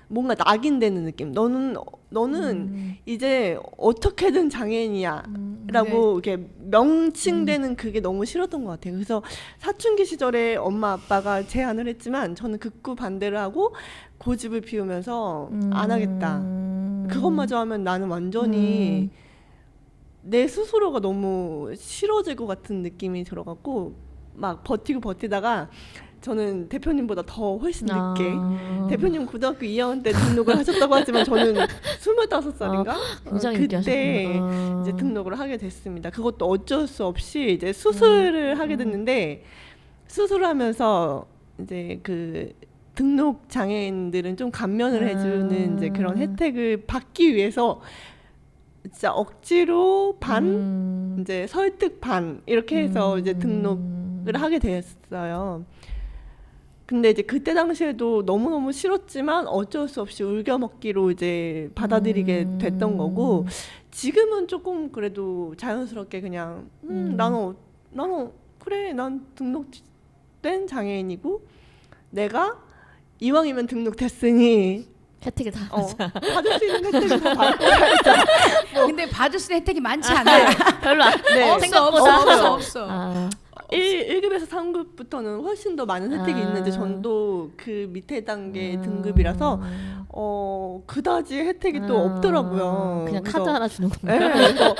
뭔가 낙인되는 느낌. 너는 이제 어떻게든 장애인이야 라고 이렇게 명칭되는 그게 너무 싫었던 것 같아요. 그래서 사춘기 시절에 엄마 아빠가 제안을 했지만 저는 극구 반대를 하고 고집을 피우면서 안 하겠다. 그것마저 하면 나는 완전히 내 스스로가 너무 싫어질 것 같은 느낌이 들어갖고 막 버티다가 저는 대표님보다 더 훨씬 늦게 대표님 고등학교 2학년 때 등록을 하셨다고 하지만 저는 25살인가? 굉장히 그때 이제 등록을 하게 됐습니다. 그것도 어쩔 수 없이 이제 수술을 하게 됐는데 수술하면서 이제 그 등록 장애인들은 좀 감면을 해주는 이제 그런 혜택을 받기 위해서 진짜 억지로 반 이제 설득 반 이렇게 해서 이제 등록을 하게 됐어요. 근데 이제 그때 당시에도 너무너무 싫었지만 어쩔 수 없이 울겨먹기로 이제 받아들이게 됐던 거고 지금은 조금 그래도 자연스럽게 그냥 나는 그래 난 등록된 장애인이고 내가 이왕이면 등록됐으니 혜택이 다 받을 수 있는 혜택을 다 받고 가야죠. 근데 받을 수 있는 혜택이 많지 않아요. 별로 안 네. 생각보다 없어. 1급에서 3급부터는 훨씬 더 많은 혜택이 있는데 전도 그 밑에 단계 등급이라서 그다지 혜택이 또 없더라고요. 그냥 그래서, 카드 하나 주는 건가요? 네, 그래서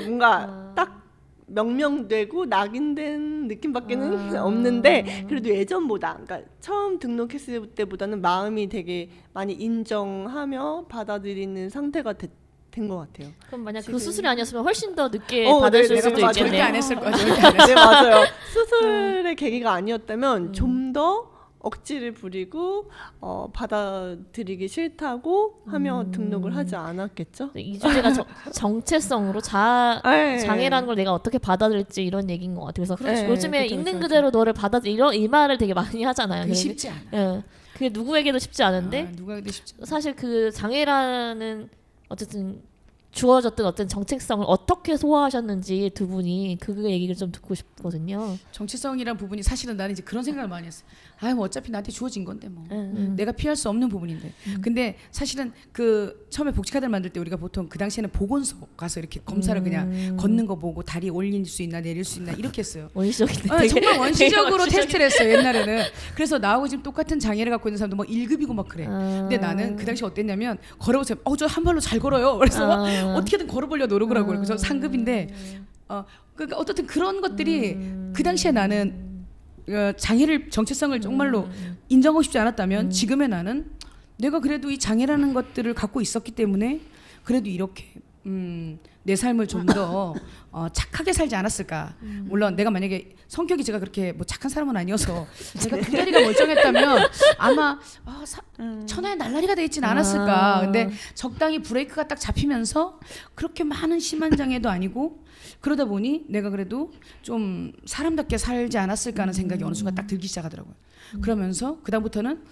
뭔가 딱 명명되고 낙인된 느낌밖에는 없는데 그래도 예전보다 그러니까 처음 등록했을 때보다는 마음이 되게 많이 인정하며 받아들이는 상태가 된 것 같아요. 그럼 만약 지금. 그 수술이 아니었으면 훨씬 더 늦게 받을 수 있을 수도 절대 있겠네요. 안 했을 거야. 절대 안 했을 네 맞아요. 수술의 계기가 아니었다면 좀 더 억지를 부리고 받아들이기 싫다고 하며 등록을 하지 않았겠죠? 이 주제가 정체성으로 네. 장애라는 걸 내가 어떻게 받아들일지 이런 얘기인 것 같아요. 그래서 그렇죠. 요즘에 그렇죠, 있는 그렇죠. 그대로 너를 받아들여 이 말을 되게 많이 하잖아요. 그게 쉽지 않아. 예. 그게 누구에게도 쉽지 않은데 누구에게도 쉽지 않아. 사실 그 장애라는 어쨌든 주어졌던 어떤 정체성을 어떻게 소화하셨는지 두 분이 그 얘기를 좀 듣고 싶거든요. 정체성이란 부분이 사실은 나는 이제 그런 생각을 많이 했어. 뭐 어차피 나한테 주어진 건데 뭐 내가 피할 수 없는 부분인데. 근데 사실은 그 처음에 복지카드를 만들 때 우리가 보통 그 당시에는 보건소 가서 이렇게 검사를 그냥 걷는 거 보고 다리 올릴 수 있나 내릴 수 있나 이렇게 했어요. 원시적인데 정말 원시적으로 테스트를 했어요 옛날에는. 그래서 나하고 지금 똑같은 장애를 갖고 있는 사람도 막 1급이고 막 그래. 근데 나는 그 당시 어땠냐면 걸어보세요. 저 한 발로 잘 걸어요. 그래서 어떻게든 걸어보려 노력을 하고 그래서 상급인데 그러니까 어떻든 그런 것들이 그 당시에 나는 장애를 정체성을 정말로 인정하고 싶지 않았다면 지금의 나는 내가 그래도 이 장애라는 것들을 갖고 있었기 때문에 그래도 이렇게 내 삶을 좀 더 착하게 살지 않았을까. 물론 내가 만약에 성격이 제가 그렇게 뭐 착한 사람은 아니어서 제가 두 다리가 멀쩡했다면 아마 천하의 날라리가 돼 있지는 않았을까. 근데 적당히 브레이크가 딱 잡히면서 그렇게 많은 심한 장애도 아니고 그러다 보니 내가 그래도 좀 사람답게 살지 않았을까 하는 생각이 어느 순간 딱 들기 시작하더라고요. 그러면서 그다음부터는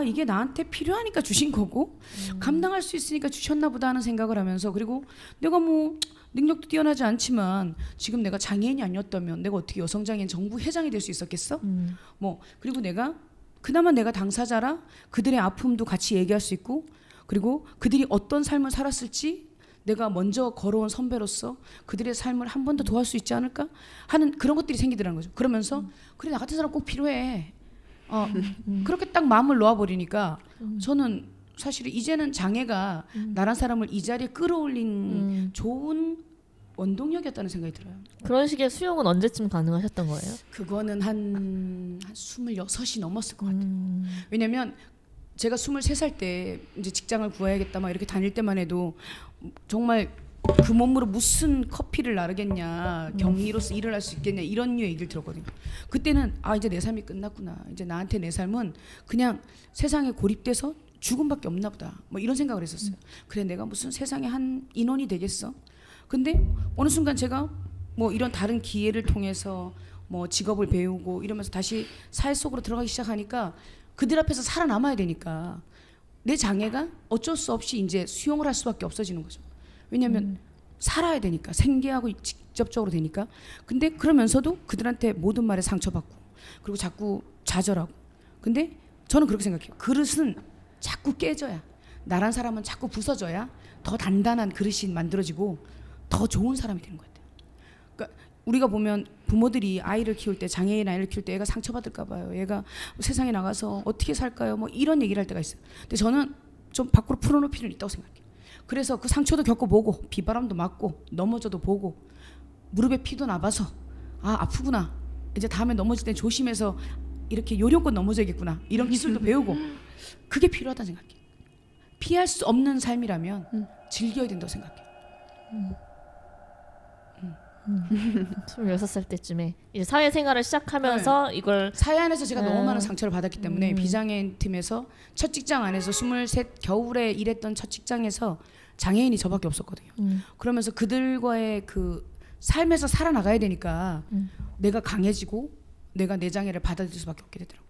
이게 나한테 필요하니까 주신 거고 감당할 수 있으니까 주셨나 보다 하는 생각을 하면서, 그리고 내가 뭐 능력도 뛰어나지 않지만 지금 내가 장애인이 아니었다면 내가 어떻게 여성장애인 정부 회장이 될 수 있었겠어? 뭐 그리고 내가 그나마 내가 당사자라 그들의 아픔도 같이 얘기할 수 있고, 그리고 그들이 어떤 삶을 살았을지 내가 먼저 걸어온 선배로서 그들의 삶을 한 번 더 도와줄 수 있지 않을까 하는 그런 것들이 생기더라는 거죠. 그러면서 그래, 나 같은 사람 꼭 필요해. 그렇게 딱 마음을 놓아버리니까 저는 사실 이제는 장애가 나란 사람을 이 자리에 끌어올린 좋은 원동력이었다는 생각이 들어요. 그런 식의 수용은 언제쯤 가능하셨던 거예요? 그거는 한 26이 넘었을 것 같아요. 왜냐면 제가 23살 때 이제 직장을 구해야겠다 막 이렇게 다닐 때만 해도 정말 그 몸으로 무슨 커피를 나르겠냐, 격리로서 일을 할 수 있겠냐, 이런 류의 얘기를 들었거든요. 그때는 이제 내 삶이 끝났구나. 이제 나한테 내 삶은 그냥 세상에 고립돼서 죽음밖에 없나 보다. 뭐 이런 생각을 했었어요. 그래, 내가 무슨 세상에 한 인원이 되겠어? 근데 어느 순간 제가 뭐 이런 다른 기회를 통해서 뭐 직업을 배우고 이러면서 다시 사회 속으로 들어가기 시작하니까 그들 앞에서 살아남아야 되니까 내 장애가 어쩔 수 없이 이제 수용을 할 수밖에 없어지는 거죠. 왜냐하면 살아야 되니까, 생계하고 직접적으로 되니까. 근데 그러면서도 그들한테 모든 말에 상처받고 그리고 자꾸 좌절하고. 근데 저는 그렇게 생각해요. 그릇은 자꾸 깨져야, 나란 사람은 자꾸 부서져야 더 단단한 그릇이 만들어지고 더 좋은 사람이 되는 것 같아요. 그러니까 우리가 보면 부모들이 아이를 키울 때, 장애인 아이를 키울 때 애가 상처받을까 봐요. 얘가 세상에 나가서 어떻게 살까요? 뭐 이런 얘기를 할 때가 있어요. 근데 저는 좀 밖으로 풀어놓을 필요는 있다고 생각해요. 그래서 그 상처도 겪어보고 비바람도 맞고 넘어져도 보고 무릎에 피도 나봐서 아프구나, 이제 다음에 넘어질 때 조심해서 이렇게 요령껏 넘어져야겠구나, 이런 기술도 배우고 그게 필요하다는 생각해요. 피할 수 없는 삶이라면 즐겨야 된다고 생각해요. 26살 때쯤에 이제 사회생활을 시작하면서 이걸 사회 안에서 제가 너무 많은 상처를 받았기 때문에 비장애인 팀에서 첫 직장 안에서 23 겨울에 일했던 첫 직장에서 장애인이 저밖에 없었거든요. 그러면서 그들과의 그 삶에서 살아나가야 되니까 내가 강해지고 내가 내 장애를 받아들일 수밖에 없게 되더라고요.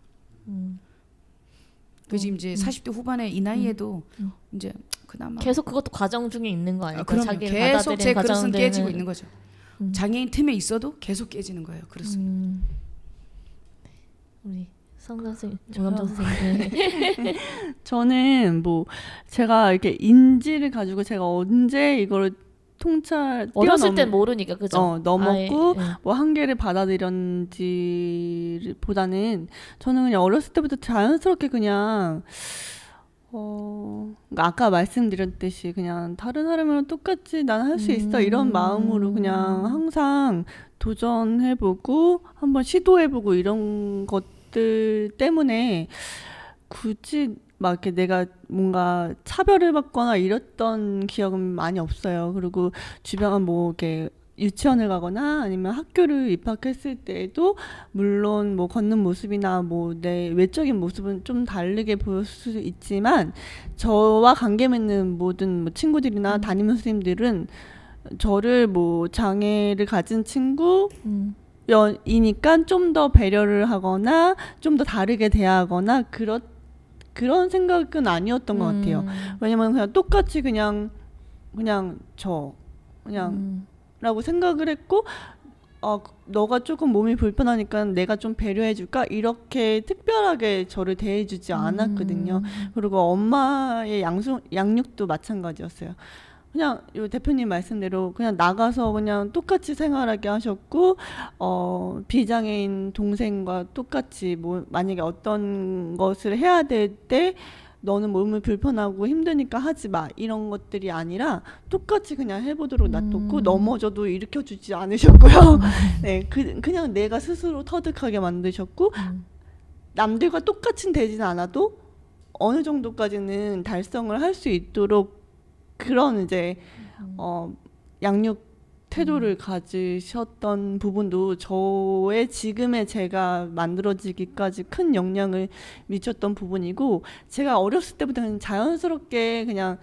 그래서 이제 40대 후반에 이 나이에도 이제 그나마 계속 그것도 과정 중에 있는 거 아닐까요? 그럼요. 자기를 계속 제 그릇은 과정들은. 깨지고 있는 거죠. 장애인 틈에 있어도 계속 깨지는 거예요. 그릇은. 우리 성남 선생님, 오남정 선생님. 저는 뭐 제가 이렇게 인지를 가지고 제가 언제 이걸 어렸을 땐 모르니까, 그죠? 넘었고 아예, 뭐 한계를 받아들였는지 보다는 저는 그냥 어렸을 때부터 자연스럽게 그냥 그러니까 아까 말씀드렸듯이 그냥 다른 사람이랑 똑같이 난 할 수 있어, 이런 마음으로 그냥 항상 도전해보고 한번 시도해보고 이런 것들 때문에 굳이 막 이렇게 내가 뭔가 차별을 받거나 이랬던 기억은 많이 없어요. 그리고 주변 뭐 이렇게 유치원을 가거나 아니면 학교를 입학했을 때에도 물론 뭐 걷는 모습이나 뭐 내 외적인 모습은 좀 다르게 보일 수 있지만 저와 관계 맺는 모든 뭐 친구들이나 담임 선생님들은 저를 뭐 장애를 가진 친구 이니까 좀 더 배려를 하거나 좀 더 다르게 대하거나 그런 생각은 아니었던 것 같아요. 왜냐면 그냥 똑같이 그냥 라고 생각을 했고, 너가 조금 몸이 불편하니까 내가 좀 배려해줄까? 이렇게 특별하게 저를 대해주지 않았거든요. 그리고 엄마의 양육도 마찬가지였어요. 그냥 요 대표님 말씀대로 그냥 나가서 그냥 똑같이 생활하게 하셨고, 비장애인 동생과 똑같이 뭐 만약에 어떤 것을 해야 될 때 너는 몸이 불편하고 힘드니까 하지 마, 이런 것들이 아니라 똑같이 그냥 해보도록 놔뒀고 넘어져도 일으켜주지 않으셨고요. 네, 그냥 내가 스스로 터득하게 만드셨고 남들과 똑같이 되진 않아도 어느 정도까지는 달성을 할 수 있도록 그런 이제 양육 태도를 가지셨던 부분도 저의 지금의 제가 만들어지기까지 큰 영향을 미쳤던 부분이고, 제가 어렸을 때부터 그냥 자연스럽게 그냥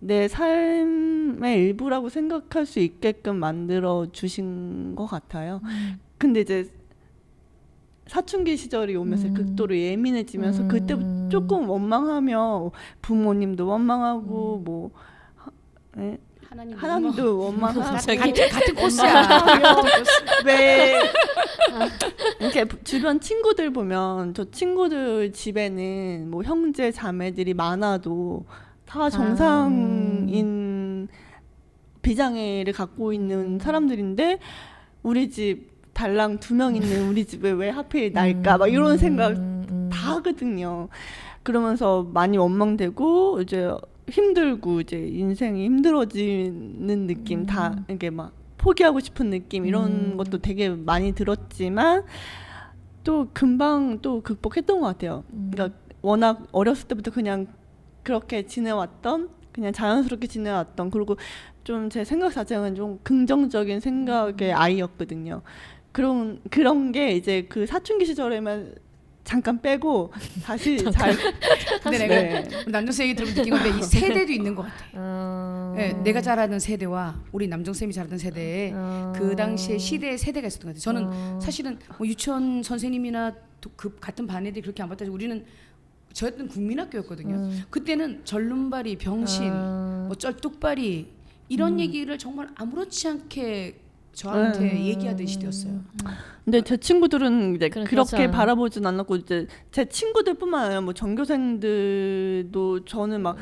내 삶의 일부라고 생각할 수 있게끔 만들어 주신 것 같아요. 근데 이제 사춘기 시절이 오면서 극도로 예민해지면서 그때부터 조금 원망하며 부모님도 원망하고 뭐 하나님도 원망하고 같은 코스야. 왜 이렇게 주변 친구들 보면, 저 친구들 집에는 뭐 형제 자매들이 많아도 다 정상인 비장애를 갖고 있는 사람들인데 우리 집 달랑 2명 있는 우리 집에 왜 하필 날까 막 이런 생각 다 하거든요. 그러면서 많이 원망되고 이제 힘들고 이제 인생이 힘들어지는 느낌, 다 이게 막 포기하고 싶은 느낌, 이런 것도 되게 많이 들었지만 또 금방 또 극복했던 것 같아요. 그러니까 워낙 어렸을 때부터 그냥 그렇게 지내왔던, 그냥 자연스럽게 지내왔던, 그리고 좀 제 생각 자체는 좀 긍정적인 생각의 아이였거든요. 그런 게 이제 그 사춘기 시절에만 잠깐 빼고 다시 잘. 근데 내가 남정쌤 얘기 들으면 느낀 건데 이 세대도 있는 것 같아. 네, 내가 자라는 세대와 우리 남정쌤이 자라던 세대에 그 당시에 시대의 세대가 있었던 것 같아요. 저는 사실은 뭐 유치원 선생님이나 그 같은 반 애들이 그렇게 안 봤다지, 우리는 저였던 국민학교였거든요. 그때는 절름발이, 병신, 뭐 쩔뚝발이 이런 얘기를 정말 아무렇지 않게 저한테 얘기하던 시대였어요. 근데 제 친구들은 이제 그렇게 그렇죠. 바라보진 않았고, 이제 제 친구들뿐만 아니라 뭐 전교생들도 저는 막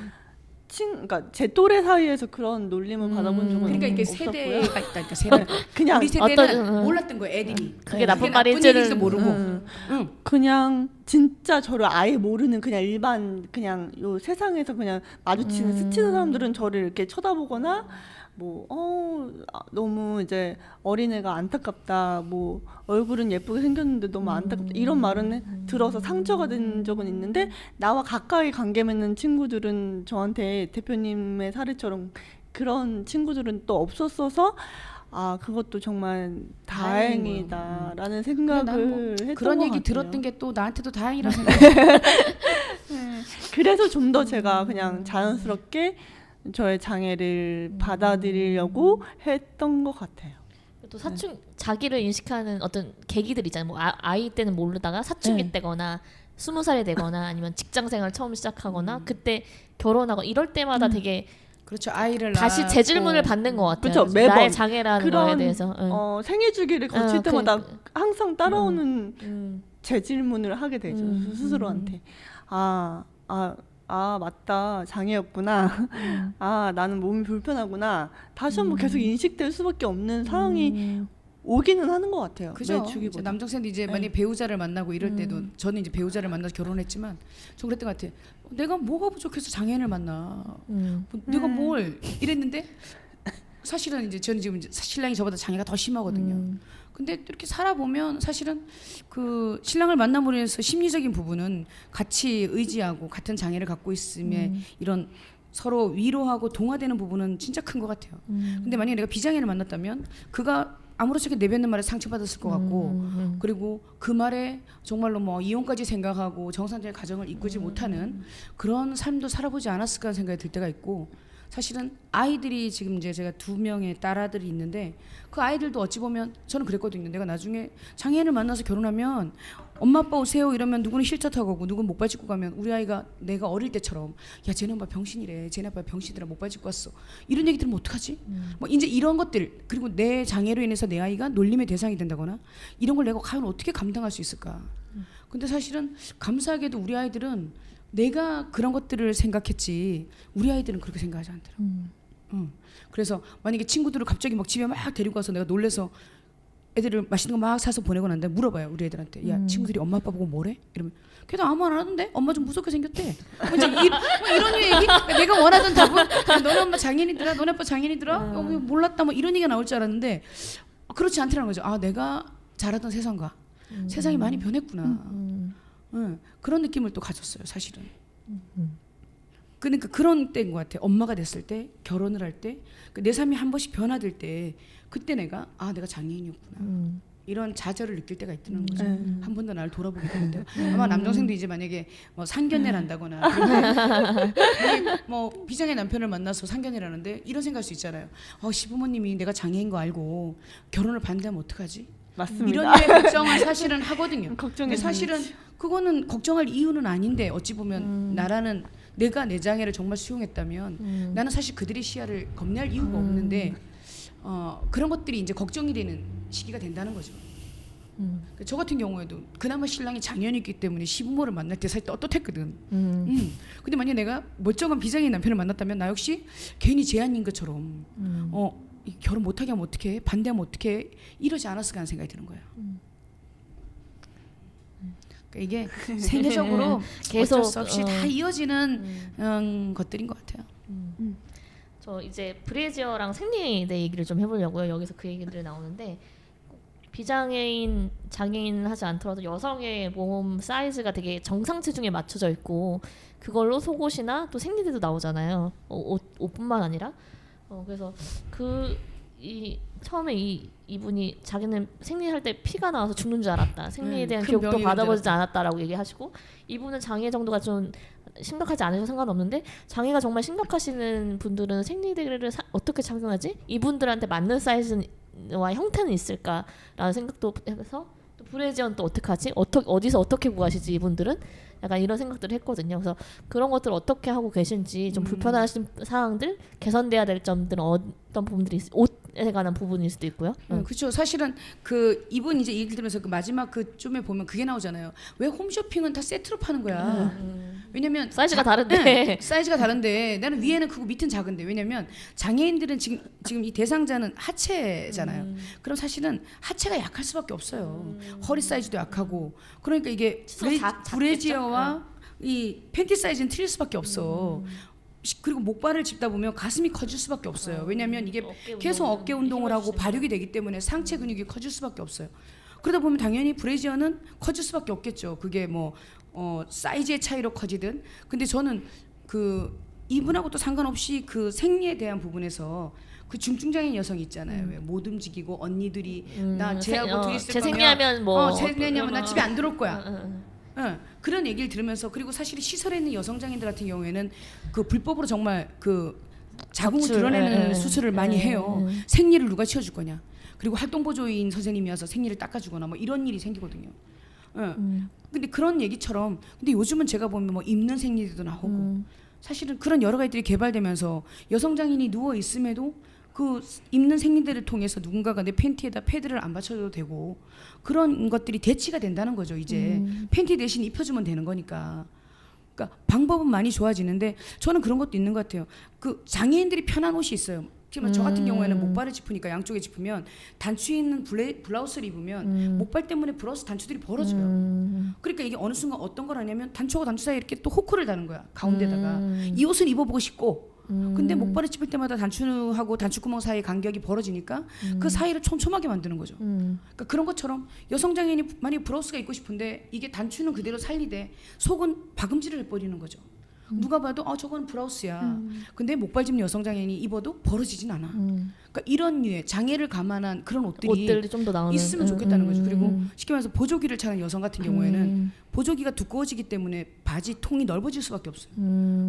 그러니까 제 또래 사이에서 그런 놀림을 받아본 적은 그러니까 이게 없었고요. 세대가 있다니까. 세대. 그냥 우리 세대는 어떤, 몰랐던 거예요, 애들이. 그게 나쁜 말인 줄은 모르고. 그냥 진짜 저를 아예 모르는 그냥 일반 그냥 요 세상에서 그냥 마주치는 스치는 사람들은 저를 이렇게 쳐다보거나 뭐 너무 이제 어린애가 안타깝다, 뭐 얼굴은 예쁘게 생겼는데 너무 안타깝다, 이런 말은 들어서 상처가 된 적은 있는데, 나와 가까이 관계 맺는 친구들은 저한테 대표님의 사례처럼 그런 친구들은 또 없었어서 그것도 정말 다행이다라는 생각을 했던 그런 것 얘기 같아요. 들었던 게 또 나한테도 다행이라 생각해요. 그래서 좀 더 제가 그냥 자연스럽게 저의 장애를 받아들이려고 했던 것 같아요. 또 자기를 인식하는 어떤 계기들 있잖아요. 뭐 아이 때는 모르다가 사춘기 때거나 20살이 되거나 아니면 직장생활 처음 시작하거나 그때 결혼하고 이럴 때마다 되게 그렇죠. 아이를 다시 낳았고. 재질문을 받는 것 같아요. 그렇죠. 매번 나의 장애라는 거에 그런 대해서. 생애 주기를 거칠 때마다 항상 따라오는 재질문을 하게 되죠. 스스로한테. 맞다, 장애였구나. 나는 몸이 불편하구나. 다시 한번 계속 인식될 수밖에 없는 상황이 오기는 하는 것 같아요. 그죠. 매 주기보다. 남정쌤도 이제 만약 배우자를 만나고 이럴 때도, 저는 이제 배우자를 만나서 결혼했지만 전 그랬던 것 같아. 내가 뭐가 부족해서 장애인을 만나. 내가 뭘 이랬는데, 사실은 이제 저는 지금 신랑이 저보다 장애가 더 심하거든요. 근데 이렇게 살아보면 사실은 그 신랑을 만남으로 해서 심리적인 부분은 같이 의지하고 같은 장애를 갖고 있음에 이런 서로 위로하고 동화되는 부분은 진짜 큰 것 같아요. 근데 만약에 내가 비장애를 만났다면 그가 아무렇지 않게 내뱉는 말에 상처받았을 것 같고, 그리고 그 말에 정말로 뭐 이혼까지 생각하고 정상적인 가정을 이끌지 못하는 그런 삶도 살아보지 않았을까 하는 생각이 들 때가 있고, 사실은 아이들이 지금 이제 제가 2명의 딸아들이 있는데 그 아이들도 어찌 보면 저는 그랬거든요. 내가 나중에 장애인을 만나서 결혼하면 엄마 아빠 오세요 이러면 누구는 휠체어 타고 가고 누구는 목발 짚고 가면 우리 아이가 내가 어릴 때처럼 야 쟤네 엄마 병신이래, 쟤네 아빠 병신이라 목발 짚고 왔어, 이런 얘기 들으면 어떡하지? 뭐 이제 이런 것들, 그리고 내 장애로 인해서 내 아이가 놀림의 대상이 된다거나 이런 걸 내가 과연 어떻게 감당할 수 있을까? 근데 사실은 감사하게도 우리 아이들은 내가 그런 것들을 생각했지 우리 아이들은 그렇게 생각하지 않더라고. 그래서 만약에 친구들을 갑자기 막 집에 막 데리고 가서 내가 놀래서 애들을 맛있는 거 막 사서 보내고 난 다음에 물어봐요, 우리 애들한테. 야, 친구들이 엄마 아빠 보고 뭐래? 이러면 걔도 아무 말 안 하던데? 엄마 좀 무섭게 생겼대. 이제 이런 얘기? 내가 원하던 답은 너네 엄마 장애인이더라, 너네 아빠 장애인이더라, 몰랐다, 뭐 이런 얘기가 나올 줄 알았는데 그렇지 않더라는 거죠. 내가 자라던 세상과 세상이 많이 변했구나. 그런 느낌을 또 가졌어요, 사실은. 그러니까 그런 때인 것 같아. 엄마가 됐을 때, 결혼을 할 때, 내 삶이 한 번씩 변화될 때, 그때 내가 내가 장애인이었구나. 이런 좌절을 느낄 때가 있다는 거죠. 한 번 더 나를 돌아보게 되는데 아마 남동생도 이제 만약에 뭐 상견례를 한다거나 그런데 뭐 비장의 남편을 만나서 상견례를 하는데 이런 생각할 수 있잖아요. 시부모님이 내가 장애인 거 알고 결혼을 반대하면 어떡하지? 맞습니다. 이런 류의 걱정을 사실은 하거든요. 걱정이 근데 사실은 그거는 걱정할 이유는 아닌데 어찌 보면 나라는 내가 내 장애를 정말 수용했다면 나는 사실 그들의 시야를 겁낼 이유가 없는데 그런 것들이 이제 걱정이 되는 시기가 된다는 거죠. 저 같은 경우에도 그나마 신랑이 장애인이기 때문에 시부모를 만날 때 사실 떳떳했거든. 근데 만약 내가 멀쩡한 비장애인 남편을 만났다면 나 역시 괜히 제한인 것처럼 이 결혼 못하게 하면 어떡해? 반대하면 어떡해? 이러지 않았을까 하는 생각이 드는 거예요. 그러니까 이게 세계적으로 계속, 어쩔 수 없이 다 이어지는 것들인 것 같아요. 저 이제 브래지어랑 생리대 얘기를 좀 해보려고요. 여기서 그 얘기들이 나오는데 비장애인, 장애인 하지 않더라도 여성의 몸 사이즈가 되게 정상 체중에 맞춰져 있고 그걸로 속옷이나 또 생리대도 나오잖아요. 옷뿐만 아니라 그래서 처음에 이분이 자기는 생리할 때 피가 나와서 죽는 줄 알았다. 생리에 대한 큰 교육도 병이 받아보지 않았다라고 얘기하시고 이분은 장애 정도가 좀 심각하지 않으셔도 상관없는데 장애가 정말 심각하시는 분들은 생리대를 어떻게 착용하지? 이분들한테 맞는 사이즈와 형태는 있을까라는 생각도 해서 또 브래지어는 또 어떡하지? 어디서 어떻게 구하시지 이분들은? 약간 이런 생각들을 했거든요. 그래서 그런 것들을 어떻게 하고 계신지 좀 불편하신 사항들, 개선돼야 될 점들은 어떤 부분들이 옷에 관한 부분일 수도 있고요. 그렇죠. 사실은 이분 이제 얘기를 들으면서 그 마지막 그쯤에 보면 그게 나오잖아요. 왜 홈쇼핑은 다 세트로 파는 거야? 왜냐면 사이즈가 다른데. 사이즈가 다른데 나는 위에는 크고 밑은 작은데 왜냐면 장애인들은 지금 이 대상자는 하체잖아요. 그럼 사실은 하체가 약할 수밖에 없어요. 허리 사이즈도 약하고 그러니까 이게 브래지어와 이 팬티 사이즈는 틀릴 수밖에 없어. 그리고 목발을 짚다 보면 가슴이 커질 수밖에 없어요. 왜냐하면 이게 계속 어깨 운동을 하고 발육이 되기 때문에 상체 근육이 커질 수밖에 없어요. 그러다 보면 당연히 브래지어는 커질 수밖에 없겠죠. 그게 뭐 사이즈의 차이로 커지든. 근데 저는 이분하고 또 상관없이 그 생리에 대한 부분에서 그 중증장애인 여성 있잖아요. 왜 못 움직이고 언니들이 나 쟤하고 둘이 있을 제 거면 생리하면 뭐 생리하면 나 집에 안 들어올 거야. 그런 얘기를 들으면서 그리고 사실 시설에 있는 여성 장애인들 같은 경우에는 그 불법으로 정말 그 자궁을 드러내는 수술을 많이 해요. 생리를 누가 치워줄 거냐. 그리고 활동보조인 선생님이 와서 생리를 닦아주거나 뭐 이런 일이 생기거든요. 근데 그런 얘기처럼 근데 요즘은 제가 보면 뭐 입는 생리대도 나오고 사실은 그런 여러 가지들이 개발되면서 여성 장애인이 누워 있음에도 그 입는 생리대를 통해서 누군가가 내 팬티에다 패드를 안 받쳐도 되고 그런 것들이 대치가 된다는 거죠. 이제 팬티 대신 입혀주면 되는 거니까. 그러니까 방법은 많이 좋아지는데 저는 그런 것도 있는 것 같아요. 그 장애인들이 편한 옷이 있어요. 지금 저 같은 경우에는 목발을 짚으니까 양쪽에 짚으면 단추 있는 블라우스를 입으면 목발 때문에 브라우스 단추들이 벌어져요. 그러니까 이게 어느 순간 어떤 걸 하냐면 단추하고 단추 사이에 이렇게 또 호크를 다는 거야. 가운데다가 이 옷은 입어보고 싶고 근데 목발을 짚을 때마다 단추하고 단추구멍 사이 간격이 벌어지니까 그 사이를 촘촘하게 만드는 거죠. 그러니까 그런 것처럼 여성 장애인이 만약에 브라우스가 입고 싶은데 이게 단추는 그대로 살리되 속은 박음질을 해버리는 거죠. 누가 봐도 저건 브라우스야. 근데 목발 짚는 여성 장애인이 입어도 벌어지진 않아. 그러니까 이런 류의 장애를 감안한 그런 옷들이 좀 더 나오는 있으면 좋겠다는 거죠. 그리고 쉽게 말해서 보조기를 차는 여성 같은 경우에는 보조기가 두꺼워지기 때문에 바지 통이 넓어질 수밖에 없어요.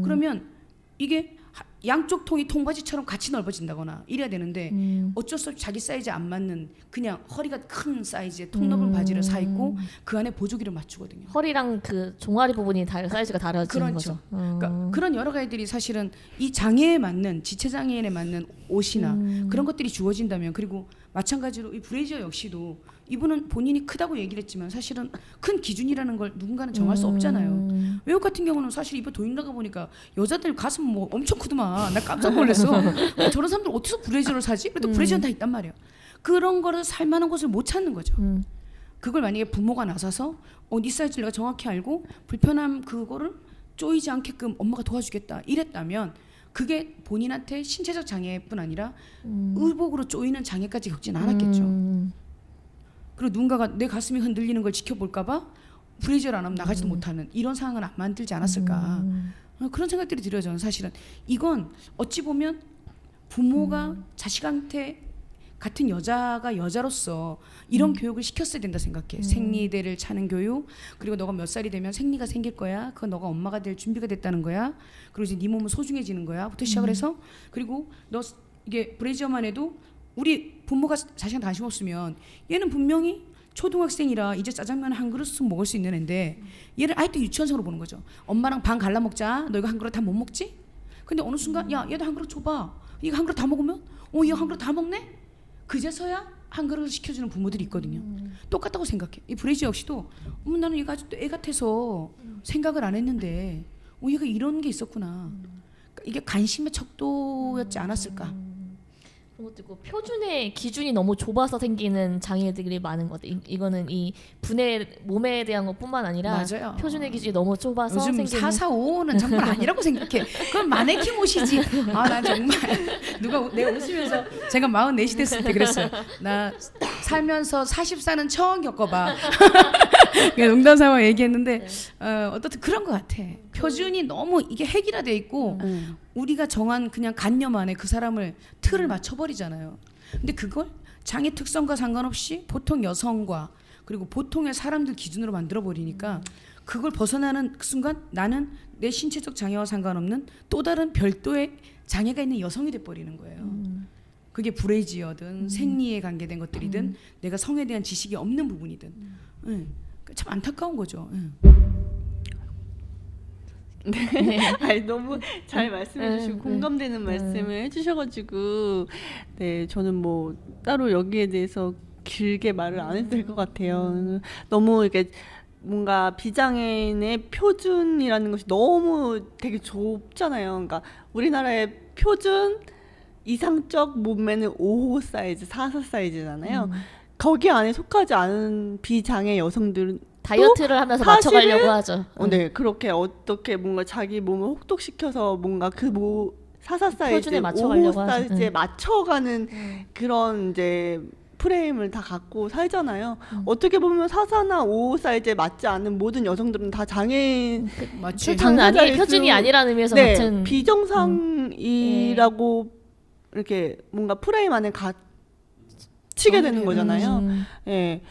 그러면 이게 양쪽 통이 통바지처럼 같이 넓어진다거나 이래야 되는데 어쩔 수 없이 자기 사이즈에 안 맞는 그냥 허리가 큰 사이즈의 통 넓은 바지를 사 입고 그 안에 보조기를 맞추거든요. 허리랑 그 종아리 부분이 사이즈가 다르지는 그렇죠. 거죠. 그러니까 그런 여러 가지들이 사실은 이 장애에 맞는 지체 장애인에 맞는 옷이나 그런 것들이 주어진다면 그리고 마찬가지로 이 브래지어 역시도 이분은 본인이 크다고 얘기를 했지만 사실은 큰 기준이라는 걸 누군가는 정할 수 없잖아요. 외국 같은 경우는 사실 입에 도입 나가 보니까 여자들 가슴 뭐 엄청 크더만. 나 깜짝 놀랐어. 저런 사람들 어디서 브래지어를 사지? 그래도 브래지어는 다 있단 말이야. 그런 거를 살 만한 곳을 못 찾는 거죠. 그걸 만약에 부모가 나서서 네 사이즈를 내가 정확히 알고 불편함 그거를 쪼이지 않게끔 엄마가 도와주겠다 이랬다면 그게 본인한테 신체적 장애뿐 아니라 의복으로 쪼이는 장애까지 겪지는 않았겠죠. 그리고 누군가가 내 가슴이 흔들리는 걸 지켜볼까 봐 브래지어를 안 하면 나가지도 못하는 이런 상황은 안 만들지 않았을까. 그런 생각들이 들어요. 저는 사실은 이건 어찌 보면 부모가 자식한테 같은 여자가 여자로서 이런 교육을 시켰어야 된다 생각해. 생리대를 차는 교육, 그리고 너가 몇 살이 되면 생리가 생길 거야. 그건 너가 엄마가 될 준비가 됐다는 거야. 그리고 이제 네 몸은 소중해지는 거야.부터 시작을 해서, 그리고 너 이게 브래지어만 해도 우리 부모가 자식한테 관심 없으면 얘는 분명히 초등학생이라 이제 짜장면 한 그릇씩 먹을 수 있는 애인데 얘를 아직도 유치원생으로 보는 거죠. 엄마랑 반 갈라 먹자. 너 이거 한 그릇 다 못 먹지? 근데 어느 순간 야 얘도 한 그릇 줘봐. 이거 한 그릇 다 먹으면 이거 한 그릇 다 먹네? 그제서야 한 그릇을 시켜주는 부모들이 있거든요. 똑같다고 생각해. 이 브래지 역시도 나는 얘가 아직도 애 같아서 생각을 안 했는데 얘가 이런 게 있었구나. 그러니까 이게 관심의 척도였지 않았을까. 그런 것도 있고 표준의 기준이 너무 좁아서 생기는 장애들이 많은 것 같아요. 이거는 이 분해 몸에 대한 것뿐만 아니라 맞아요. 표준의 기준이 너무 좁아서 요즘 생기는 4455는 정말 아니라고 생각해. 그건 마네킹 옷이지. 난 정말 누가 내가 웃으면서 제가 44이 됐을 때 그랬어요. 나 살면서 44는 처음 겪어봐. 농담 삼아 얘기했는데 어떻든 그런 것 같아. 표준이 너무 이게 획일화돼 있고 우리가 정한 그냥 관념 안에 그 사람을 틀을 맞춰버리잖아요. 근데 그걸 장애 특성과 상관없이 보통 여성과 그리고 보통의 사람들 기준으로 만들어 버리니까 그걸 벗어나는 그 순간 나는 내 신체적 장애와 상관없는 또 다른 별도의 장애가 있는 여성이 돼 버리는 거예요. 그게 브레이지어든 생리에 관계된 것들이든 내가 성에 대한 지식이 없는 부분이든 참 안타까운 거죠. 네. 아니, 너무 잘 말씀해주시고 공감되는 말씀을 해주셔가지고 네 저는 뭐 따로 여기에 대해서 길게 말을 안 해도 될 것 같아요. 너무 이렇게 뭔가 비장애인의 표준이라는 것이 너무 되게 좁잖아요. 그러니까 우리나라의 표준 이상적 몸매는 5호 사이즈, 4사 사이즈잖아요. 거기 안에 속하지 않은 비장애 여성들은 다이어트를 하면서 사실은 맞춰가려고 하죠. 네, 그렇게 어떻게 뭔가 자기 몸을 혹독시켜서 뭔가 그 사사 사이즈, 표준에 5호 맞춰가려고 하죠. 사이즈에 맞춰가는 그런 이제 프레임을 다 갖고 살잖아요. 어떻게 보면 4사나 5호 사이즈에 맞지 않는 모든 여성들은 다 장애인 맞지. 장난 아니 당사자일 표준이 수- 아니라는 의미에서 네, 같은 비정상이라고 이렇게 뭔가 프레임 안에 갇히게 되는 거잖아요. 예.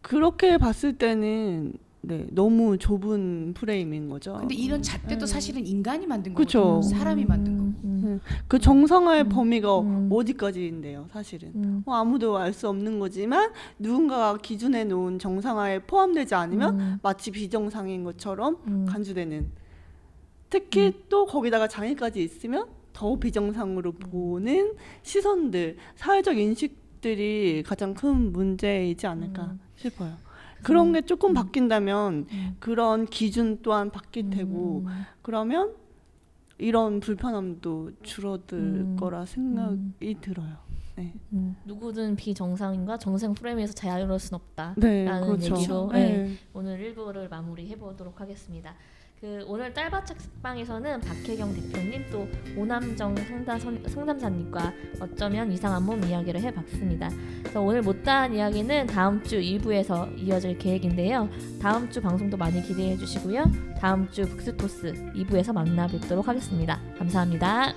그렇게 봤을 때는 네, 너무 좁은 프레임인 거죠. 근데 이런 잣대도 사실은 인간이 만든 그쵸. 거거든요. 사람이 만든 거고. 그 정상화의 범위가 어디까지인데요, 사실은. 아무도 알 수 없는 거지만 누군가가 기준해 놓은 정상화에 포함되지 않으면 마치 비정상인 것처럼 간주되는. 특히 또 거기다가 장애까지 있으면 더 비정상으로 보는 시선들, 사회적 인식들이 가장 큰 문제이지 않을까 싶어요. 그런 게 조금 바뀐다면 그런 기준 또한 바뀔 테고 그러면 이런 불편함도 줄어들 거라 생각이 들어요. 네. 누구든 비정상인과 정상 프레임에서 자유로울 순 없다라는 네, 그렇죠. 얘기로 네. 오늘 1부를 마무리해 보도록 하겠습니다. 오늘 딸바 책방에서는 박혜경 대표님 또 오남정 상담사님과 어쩌면 이상한 몸 이야기를 해봤습니다. 그래서 오늘 못다한 이야기는 다음 주 2부에서 이어질 계획인데요. 다음 주 방송도 많이 기대해 주시고요. 다음 주 북스토스 2부에서 만나 뵙도록 하겠습니다. 감사합니다.